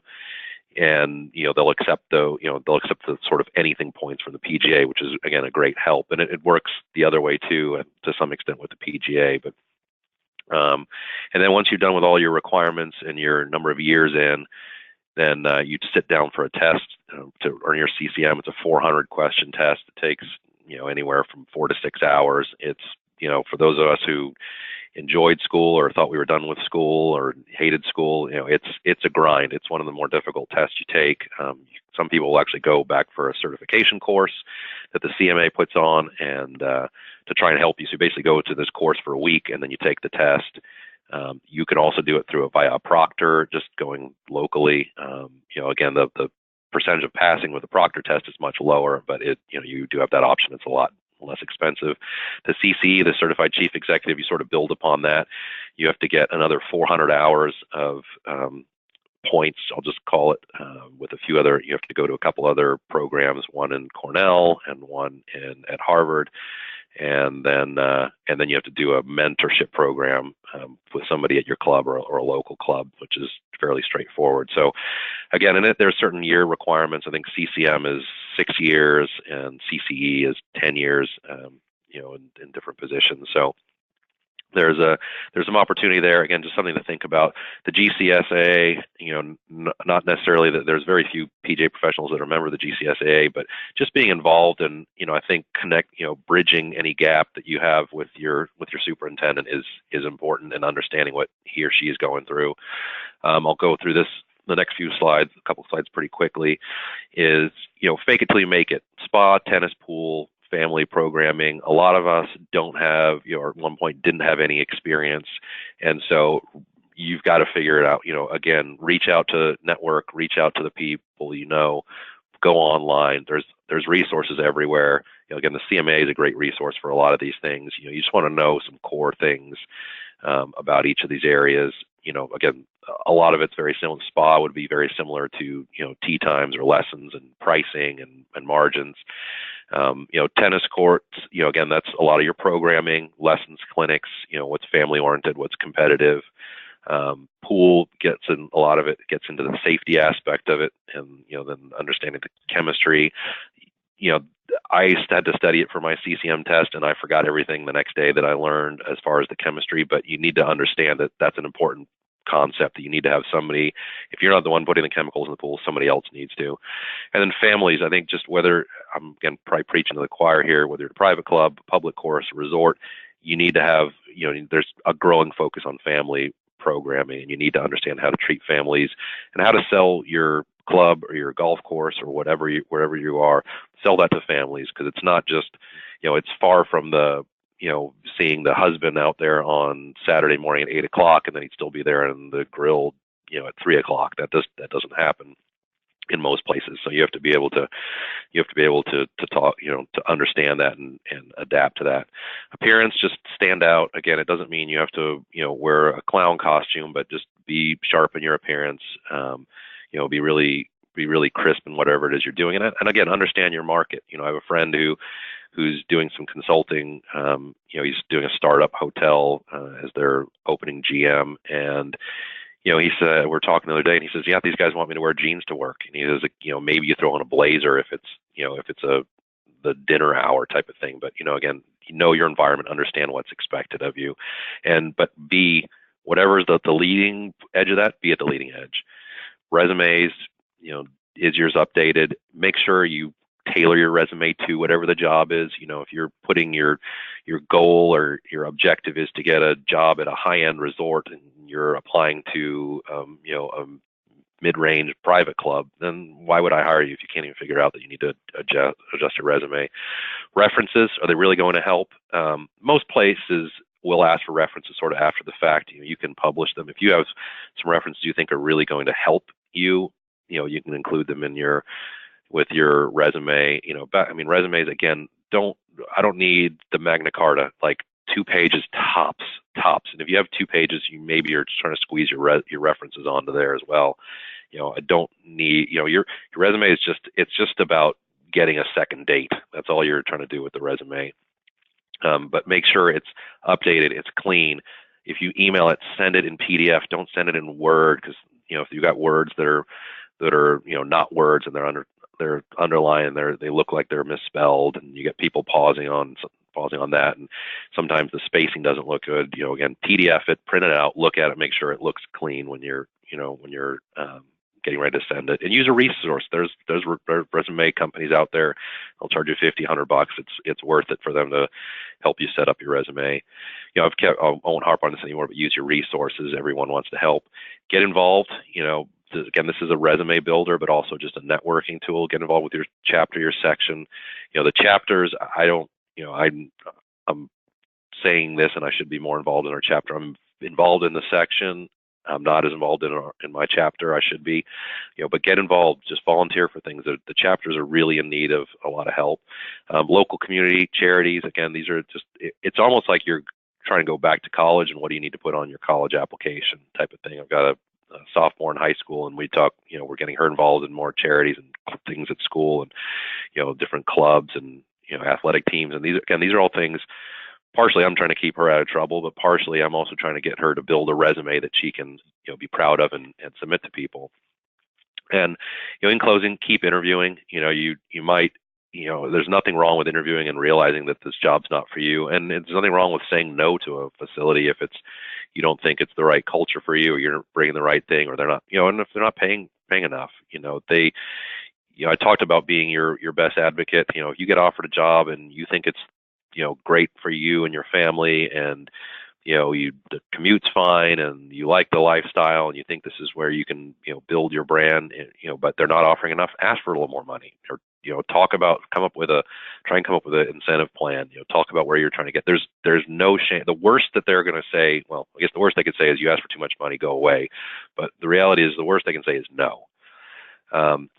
and they'll accept the sort of anything points from the PGA, which is again a great help, and it works the other way too, to some extent with the PGA. But and then once you're done with all your requirements and your number of years in, then you sit down for a test to earn your CCM. It's a 400 question test. It takes anywhere from 4 to 6 hours. It's for those of us who enjoyed school or thought we were done with school or hated school, it's a grind. It's one of the more difficult tests you take. Some people will actually go back for a certification course that the CMA puts on and to try and help you. So you basically go to this course for a week and then you take the test. You can also do it via a proctor, just going locally. Again, the percentage of passing with the proctor test is much lower, but you do have that option. It's a lot less expensive. The CCE, the Certified Chief Executive, you sort of build upon that. You have to get another 400 hours of points, I'll just call it, with a few other, you have to go to a couple other programs, one in Cornell and one at Harvard. And then you have to do a mentorship program with somebody at your club or a local club, which is fairly straightforward. So again, in it, there's certain year requirements. I think CCM is 6 years and CCE is 10 years, in different positions. So there's some opportunity there. Again, just something to think about. The GCSA, not necessarily that there's very few PGA professionals that are a member of the GCSA, but just being involved and, I think bridging any gap that you have with your superintendent is important, and understanding what he or she is going through. I'll go through the next few slides, a couple slides pretty quickly, is, fake it till you make it. Spa, tennis, pool, family programming. A lot of us don't have, or at one point didn't have any experience. And so you've got to figure it out. Again, reach out to network, reach out to the people, go online. There's resources everywhere. Again, the CMA is a great resource for a lot of these things. You just want to know some core things about each of these areas. Again, a lot of it's very similar. Spa would be very similar to, tee times or lessons and pricing and margins. Tennis courts, again, that's a lot of your programming, lessons, clinics, what's family oriented, what's competitive. Pool gets in, a lot of it gets into the safety aspect of it, and, then understanding the chemistry. I had to study it for my CCM test, and I forgot everything the next day that I learned as far as the chemistry, but you need to understand that that's an important concept, that you need to have somebody, if you're not the one putting the chemicals in the pool, somebody else needs to. And then families, I think just whether, I'm again probably preaching to the choir here, whether you're a private club, public course, resort, you need to have, there's a growing focus on family programming, and you need to understand how to treat families and how to sell your club or your golf course or wherever you are, sell that to families, because it's not just, it's far from the, seeing the husband out there on Saturday morning at 8 o'clock and then he'd still be there in the grill, at 3 o'clock. That doesn't happen in most places. So you have to be able to talk, to understand that and adapt to that. Appearance, just stand out. Again, it doesn't mean you have to, wear a clown costume, but just be sharp in your appearance. Be really crisp in whatever it is you're doing. And again, understand your market. I have a friend who's doing some consulting. He's doing a startup hotel as their opening GM. And, he said, we're talking the other day, and he says, yeah, these guys want me to wear jeans to work. And he says, maybe you throw on a blazer if it's the dinner hour type of thing. But, again, your environment, understand what's expected of you. But be, whatever is the leading edge of that, be at the leading edge. Resumes, is yours updated? Make sure you tailor your resume to whatever the job is. If you're putting your goal or your objective is to get a job at a high-end resort and you're applying to, a mid-range private club, then why would I hire you if you can't even figure out that you need to adjust your resume? References, are they really going to help? Most places will ask for references sort of after the fact. You can publish them. If you have some references you think are really going to help you, you can include them with your resume. Resumes, again, I don't need the Magna Carta, like 2 pages tops tops. And if you have 2 pages, maybe you're just trying to squeeze your references onto there as well. I don't need, your resume is it's just about getting a second date. That's all you're trying to do with the resume. But make sure it's updated, it's clean. If you email it, send it in PDF. Don't send it in Word, because if you got words that are not words and they're underlined, they look like they're misspelled, and you get people pausing on that, and sometimes the spacing doesn't look good. Again, PDF it, print it out, look at it, make sure it looks clean when you're getting ready to send it, and use a resource. There's resume companies out there. They'll charge you $50-100. It's worth it for them to help you set up your resume. I won't harp on this anymore, but use your resources. Everyone wants to help. Get involved. Again, this is a resume builder, but also just a networking tool. Get involved with your chapter, your section. The chapters, I'm saying this, and I should be more involved in our chapter. I'm involved in the section. I'm not as involved in my chapter. I should be, but get involved. Just volunteer for things. The chapters are really in need of a lot of help. Local community charities. Again, these are just. It's almost like you're trying to go back to college, and what do you need to put on your college application type of thing. I've got a sophomore in high school, and we talk. We're getting her involved in more charities and things at school, and different clubs and athletic teams. And these are all things. Partially, I'm trying to keep her out of trouble, but partially, I'm also trying to get her to build a resume that she can, be proud of and submit to people. And, in closing, keep interviewing. You might, there's nothing wrong with interviewing and realizing that this job's not for you. And there's nothing wrong with saying no to a facility if you don't think it's the right culture for you, or you're bringing the right thing, or they're not, and if they're not paying enough, I talked about being your best advocate. If you get offered a job and you think it's, great for you and your family, and the commute's fine, and you like the lifestyle, and you think this is where you can build your brand, but they're not offering enough, ask for a little more money, or try and come up with an incentive plan. Talk about where you're trying to get. There's no shame. The worst that they're going to say, well, I guess the worst they could say is, you ask for too much money, go away. But the reality is, the worst they can say is no.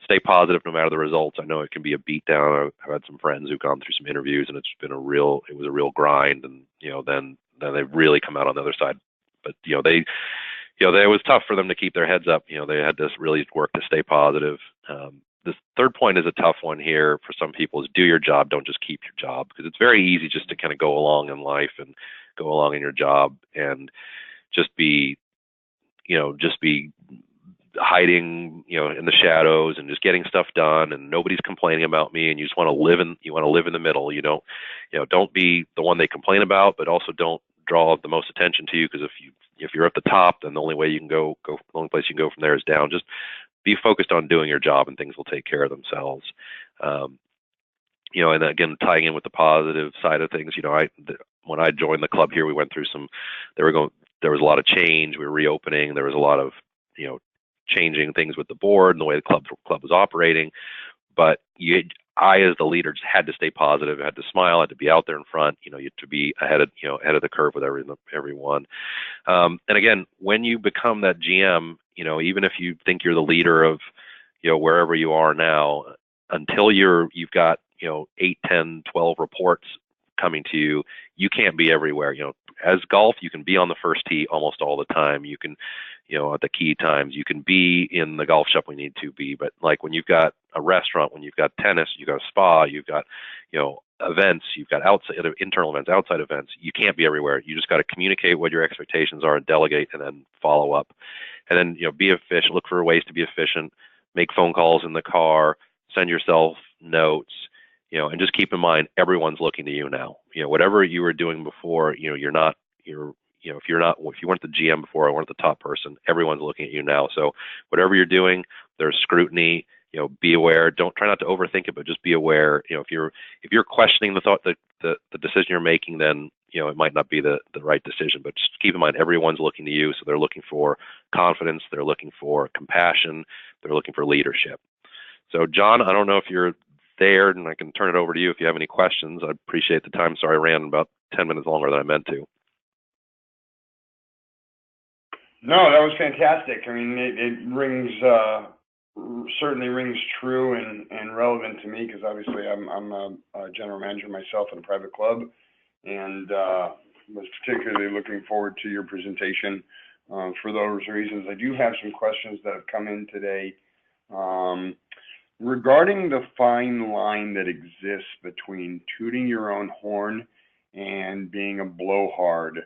Stay positive no matter the results. I know it can be a beatdown. I've had some friends who've gone through some interviews, and it was a real grind, and then they've really come out on the other side. But it was tough for them to keep their heads up. They had to really work to stay positive. This third point is a tough one here for some people: is do your job, don't just keep your job, because it's very easy just to kind of go along in life and go along in your job and just be hiding, in the shadows and just getting stuff done, and nobody's complaining about me, and you just want to live in the middle. Don't be the one they complain about, but also don't draw the most attention to you, because if you're at the top, then the only place you can go from there is down. Just be focused on doing your job, and things will take care of themselves. And again, tying in with the positive side of things, when I joined the club here, we went through there was a lot of change. We were reopening. There was a lot of, changing things with the board and the way the club was operating. But I, as the leader, just had to stay positive, had to smile, had to be out there in front, you had to be ahead of the curve with everyone. And again, when you become that GM, even if you think you're the leader of, wherever you are now, until you've got, 8, 10, 12 reports coming to you, you can't be everywhere. As golf, you can be on the first tee almost all the time. You can, at the key times, you can be in the golf shop when you need to be. But like when you've got a restaurant, when you've got tennis, you've got a spa, you've got, events, you've got internal events, outside events, you can't be everywhere. You just got to communicate what your expectations are and delegate, and then follow up. And then, be efficient, look for ways to be efficient, make phone calls in the car, send yourself notes, and just keep in mind, everyone's looking to you now. Whatever you were doing before, if you weren't the GM before, or weren't the top person, everyone's looking at you now. So whatever you're doing, there's scrutiny. Be aware. Try not to overthink it, but just be aware. If you're questioning the decision you're making, then it might not be the right decision. But just keep in mind, everyone's looking to you. So they're looking for confidence. They're looking for compassion. They're looking for leadership. So John, I don't know if you're there, and I can turn it over to you if you have any questions. I appreciate the time. Sorry, I ran about 10 minutes longer than I meant to. No, that was fantastic. I mean, it certainly rings true and relevant to me, because obviously I'm a general manager myself at a private club, and was particularly looking forward to your presentation for those reasons. I do have some questions that have come in today regarding the fine line that exists between tooting your own horn and being a blowhard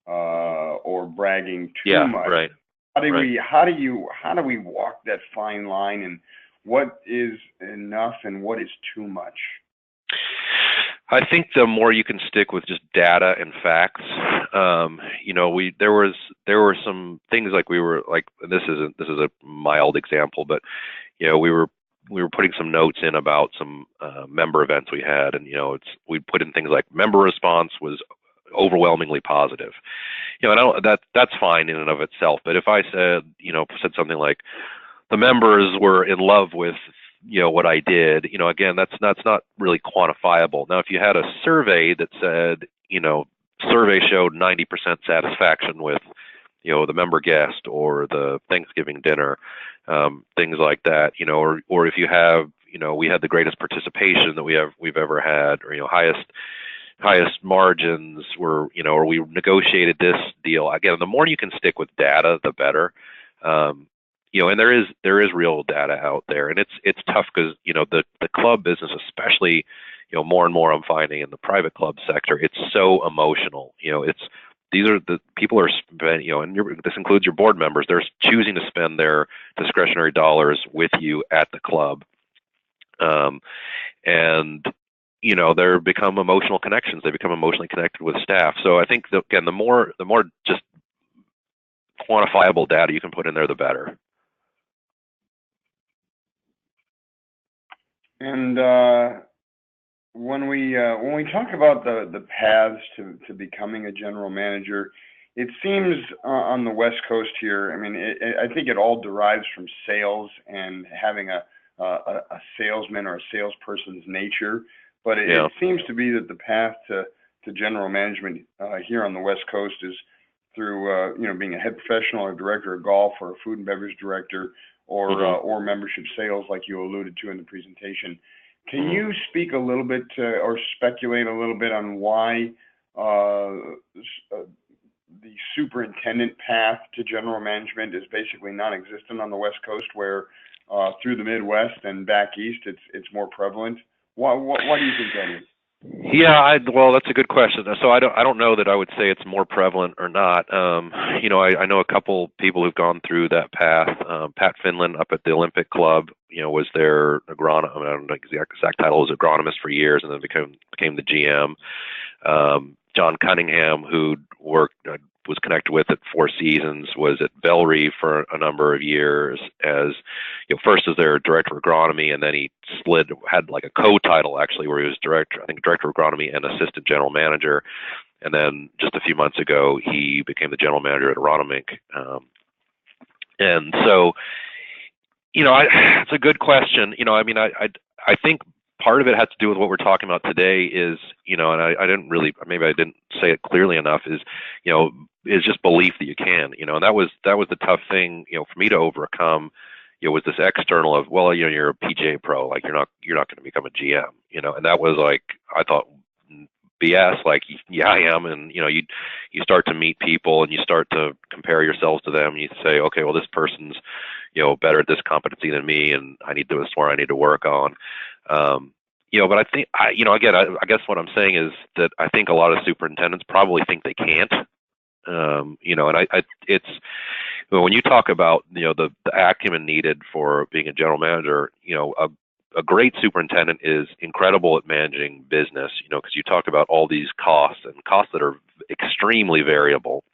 or bragging too much. Right. How do we walk that fine line, and what is enough and what is too much? I think the more you can stick with just data and facts, there were some things like this is a mild example, but we were putting some notes in about some member events we had, and we put in things like member response was overwhelmingly positive. That's fine in and of itself. But if I said something like the members were in love with what I did, again, that's not really quantifiable. Now, if you had a survey that said, survey showed 90% satisfaction with, the member guest or the Thanksgiving dinner, things like that, or if you have, we had the greatest participation that we've ever had, or, highest margins were, or we negotiated this deal. Again, the more you can stick with data, the better. And there is real data out there, and it's tough because the club business, especially more and more I'm finding in the private club sector, it's so emotional. These are the people are spending, and this includes your board members. They're choosing to spend their discretionary dollars with you at the club, and there become emotional connections. They become emotionally connected with staff. So I think again, the more just quantifiable data you can put in there, the better. And when we talk about the paths to becoming a general manager, it seems on the West Coast here, I mean, I think it all derives from sales and having a salesman or a salesperson's nature. But it seems to be that the path to general management here on the West Coast is through being a head professional or director of golf or a food and beverage director or membership sales, like you alluded to in the presentation. Can you speak a little bit or speculate a little bit on why the superintendent path to general management is basically non-existent on the West Coast, where through the Midwest and back east it's more prevalent? Why do you think that is? Yeah, well, that's a good question. So I don't know that I would say it's more prevalent or not. I know a couple people who've gone through that path. Pat Finland up at the Olympic Club, was their agronomist. I don't know the exact title, was agronomist for years, and then became the GM. John Cunningham, who was connected with at Four Seasons, was at Bellry for a number of years as, first as their director of agronomy, and then he had like a co-title actually, where he was director of agronomy and assistant general manager. And then just a few months ago, he became the general manager at Aronimink. And so, it's a good question. I think part of it has to do with what we're talking about today is, and maybe I didn't say it clearly enough, is just belief that you can, and that was the tough thing, for me to overcome, was this external of, well, you're a PGA pro, like you're not going to become a GM, and that was like, I thought, BS, like, yeah, I am. And, you start to meet people and you start to compare yourselves to them, and you say, okay, well, this person's, better at this competency than me, and I need to work on. But I think, I guess what I'm saying is that I think a lot of superintendents probably think they can't. And it's, when you talk about, the acumen needed for being a general manager, a great superintendent is incredible at managing business, because you talk about all these costs that are extremely variable.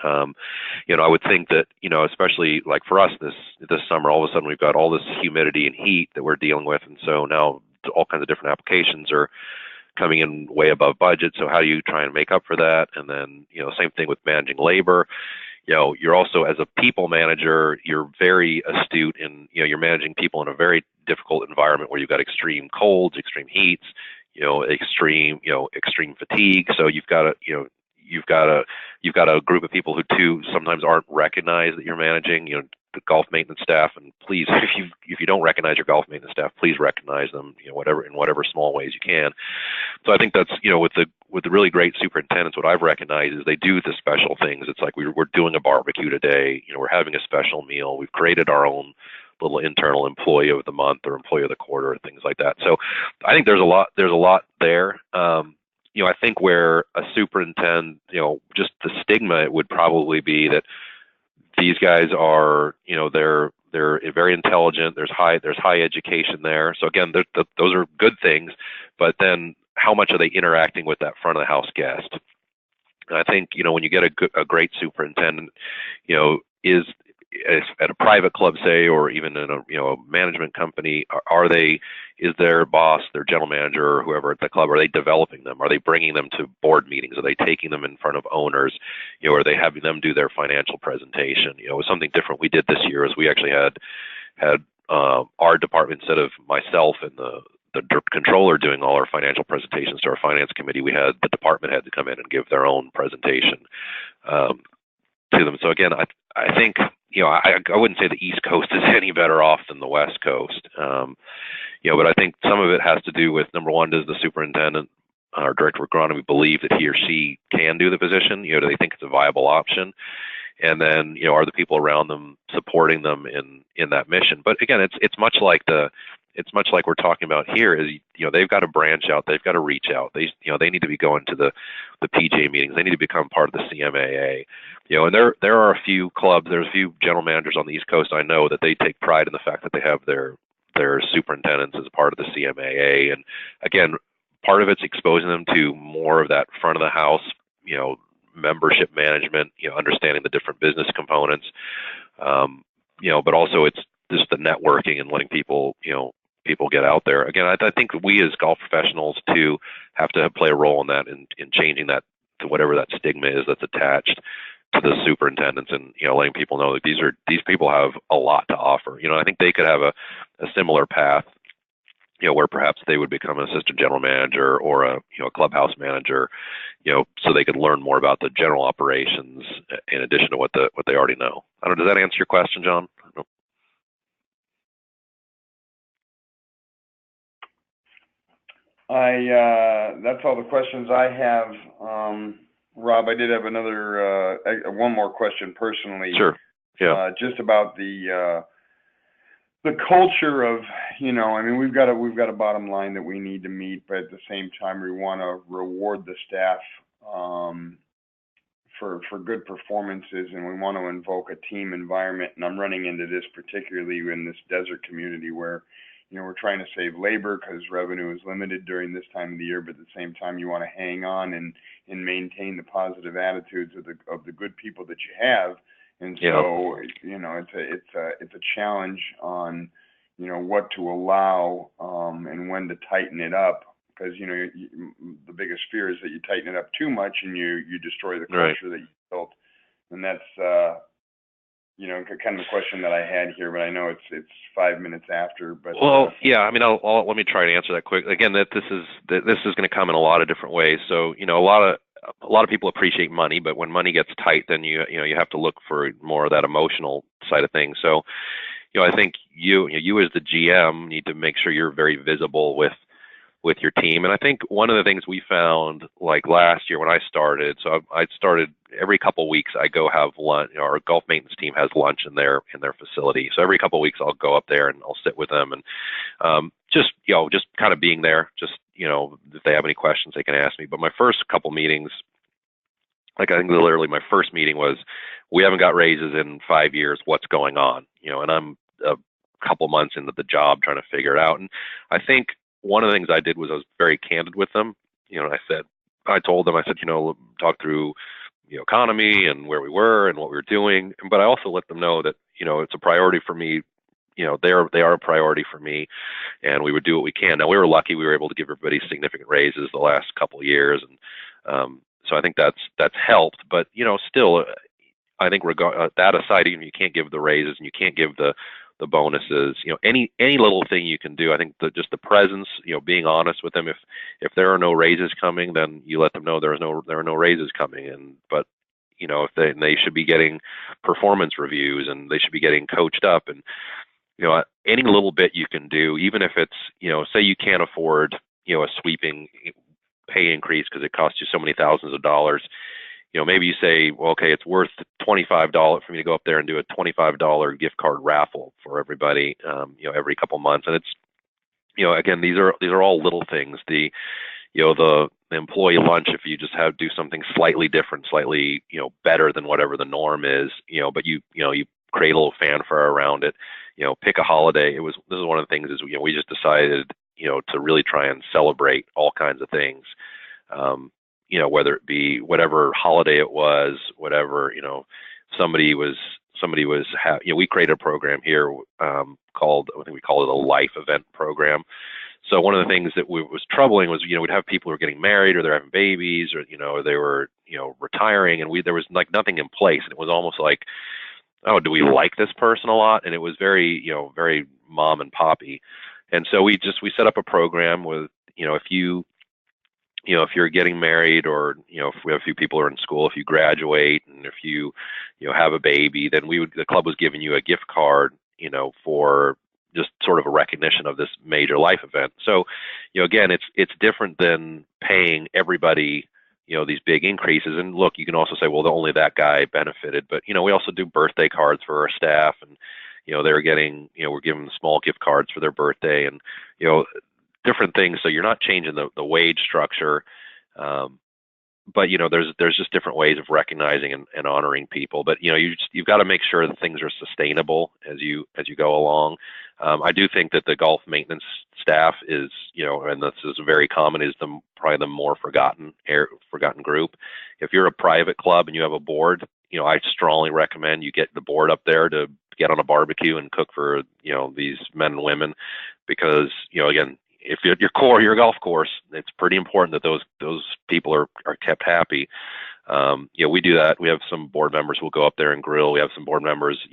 I would think that, especially like for us this summer, all of a sudden we've got all this humidity and heat that we're dealing with. And so now all kinds of different applications are coming in way above budget. So how do you try and make up for that? And then, same thing with managing labor. You're also, as a people manager, you're very astute in, you're managing people in a very difficult environment where you've got extreme colds, extreme heats, extreme fatigue. So you've got a group of people who too sometimes aren't recognized that you're managing, the golf maintenance staff. And please, if you don't recognize your golf maintenance staff, please recognize them, in whatever small ways you can. So I think that's, with the really great superintendents, what I've recognized is they do the special things. It's like we're doing a barbecue today. We're having a special meal. We've created our own little internal employee of the month or employee of the quarter and things like that. So I think there's a lot there. I think where a superintendent, just the stigma, it would probably be that these guys are, they're very intelligent. There's high education there. So again, those are good things, but then how much are they interacting with that front of the house guest? And I think, when you get a great superintendent, is at a private club, say, or even in a management company, is their boss, their general manager, or whoever at the club, are they developing them? Are they bringing them to board meetings? Are they taking them in front of owners? Are they having them do their financial presentation? It was something different we did this year, is we actually had our department, instead of myself and the controller doing all our financial presentations to our finance committee, we had the department head to come in and give their own presentation to them. So again, I think, I wouldn't say the East Coast is any better off than the West Coast. But I think some of it has to do with, number one, does the superintendent or director of agronomy believe that he or she can do the position? Do they think it's a viable option? And then, are the people around them supporting them in that mission? But again, it's much like we're talking about here, is, they've got to branch out, they've got to reach out. They need to be going to the PGA meetings. They need to become part of the CMAA. And there are a few clubs, there's a few general managers on the East Coast I know that they take pride in the fact that they have their superintendents as part of the CMAA. And again, part of it's exposing them to more of that front of the house, membership management, understanding the different business components. But also it's just the networking and letting people get out there. Again, I think we as golf professionals too have to play a role in that, in changing that to whatever that stigma is that's attached to the superintendents, and letting people know that these people have a lot to offer. I think they could have a similar path, where perhaps they would become an assistant general manager or a clubhouse manager, so they could learn more about the general operations in addition to what they already know. I don't know, does that answer your question, John? That's all the questions I have. Rob, I did have one more question personally. Sure. Yeah. Just about the culture of, we've got a bottom line that we need to meet, but at the same time, we want to reward the staff for good performances, and we want to invoke a team environment. And I'm running into this particularly in this desert community where, we're trying to save labor because revenue is limited during this time of the year, but at the same time, you want to hang on and maintain the positive attitudes of the good people that you have. And so, it's a challenge on, what to allow and when to tighten it up, because the biggest fear is that you tighten it up too much and you destroy the culture that you built. And that's kind of a question that I had here, but I know it's 5 minutes after. But yeah, let me try to answer that quick. Again, this is going to come in a lot of different ways. So a lot of people appreciate money, but when money gets tight, then you have to look for more of that emotional side of things. So I think you as the GM need to make sure you're very visible with your team. And I think one of the things we found, like last year when I started, so I started every couple of weeks, I go have lunch. Our golf maintenance team has lunch in their facility. So every couple of weeks I'll go up there and I'll sit with them and just kind of being there, just, if they have any questions, they can ask me. But my first couple meetings, like I think literally my first meeting was, we haven't got raises in 5 years. What's going on? And I'm a couple months into the job trying to figure it out. And I think one of the things I did was I was very candid with them. I told them, talk through the economy and where we were and what we were doing. But I also let them know that, it's a priority for me. They are a priority for me, and we would do what we can. Now, we were lucky; we were able to give everybody significant raises the last couple of years, and so I think that's helped. But still, I think that aside, even if you can't give the raises and you can't give the bonuses, any little thing you can do. I think just the presence, being honest with them. If there are no raises coming, then you let them know there are no raises coming. But if they should be getting performance reviews and they should be getting coached up, and any little bit you can do, even if it's say you can't afford a sweeping pay increase because it costs you so many thousands of dollars. Maybe you say, well, okay, it's worth $25 for me to go up there and do a $25 gift card raffle for everybody, every couple months. And it's, again, these are all little things. The employee lunch, if you just do something slightly different, slightly, better than whatever the norm is, but you create a little fanfare around it, pick a holiday. This is one of the things is, we just decided, to really try and celebrate all kinds of things. Whether it be whatever holiday it was, whatever, we created a program here called, I think we call it a life event program. So one of the things that was troubling was, we'd have people who were getting married or they're having babies or, they were, retiring, and there was like nothing in place. And it was almost like, oh, do we like this person a lot? And it was very, very mom and poppy. And so we set up a program with, if you're getting married or, if we have a few people who are in school, if you graduate and if you have a baby, then the club was giving you a gift card, for just sort of a recognition of this major life event. So, again, it's different than paying everybody, these big increases. And look, you can also say, well, only that guy benefited. But, we also do birthday cards for our staff, and, they're getting, we're giving them small gift cards for their birthday and, different things. So you're not changing the wage structure. But there's just different ways of recognizing and honoring people. But you've got to make sure that things are sustainable as you go along. I do think that the golf maintenance staff is, and this is very common, is probably the more forgotten group. If you're a private club and you have a board, I strongly recommend you get the board up there to get on a barbecue and cook for these men and women, because again, if your golf course, it's pretty important that those people are kept happy. We do that. We have some board members who will go up there and grill. We have some board members,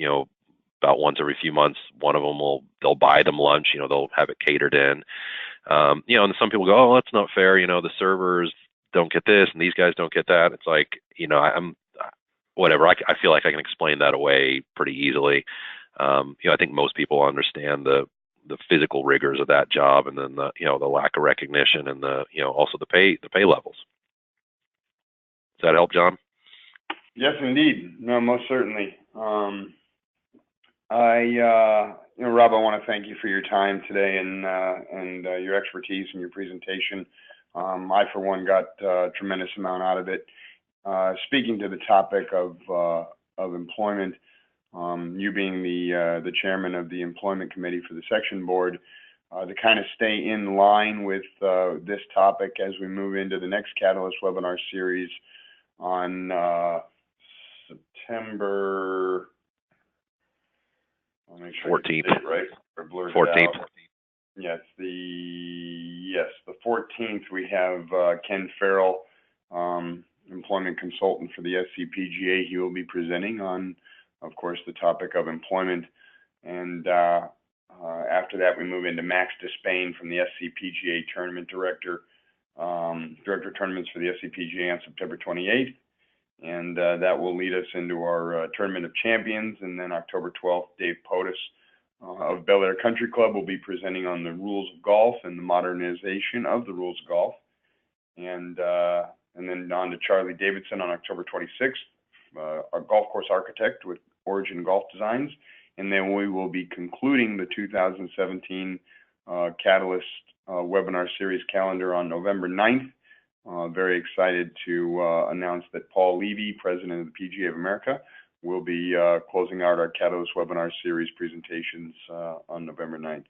about once every few months, one of them they'll buy them lunch, they'll have it catered in. And some people go, oh, that's not fair. The servers don't get this and these guys don't get that. It's like, I'm whatever. I feel like I can explain that away pretty easily. I think most people understand the physical rigors of that job, and then the lack of recognition, and also the pay levels. Does that help, John? Yes, indeed. No, most certainly. Rob, I want to thank you for your time today and your expertise and your presentation. I, for one, got a tremendous amount out of it. Speaking to the topic of employment, you being the chairman of the employment committee for the section board, to kind of stay in line with this topic as we move into the next Catalyst webinar series on September 14th, right? 14th. Yes, the 14th. We have Ken Farrell, employment consultant for the SCPGA. He will be presenting on, of course, the topic of employment. And after that, we move into Max Despain from the SCPGA tournament director of tournaments for the SCPGA on September 28th. And that will lead us into our Tournament of Champions. And then October 12th, Dave Potus of Bel Air Country Club will be presenting on the rules of golf and the modernization of the rules of golf. And then on to Charlie Davidson on October 26th, a golf course architect with Origin Golf Designs. And then we will be concluding the 2017 Catalyst webinar series calendar on November 9th. Very excited to announce that Paul Levy, president of the PGA of America, will be closing out our Catalyst webinar series presentations on November 9th.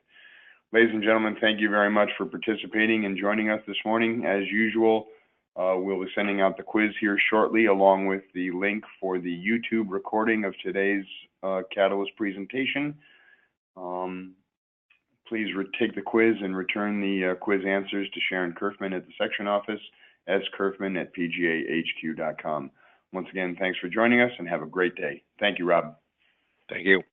Ladies and gentlemen, thank you very much for participating and joining us this morning. As usual, we'll be sending out the quiz here shortly, along with the link for the YouTube recording of today's Catalyst presentation. Please take the quiz and return the quiz answers to Sharon Kerfman at the section office, skerfman@pgahq.com. Once again, thanks for joining us and have a great day. Thank you, Rob. Thank you.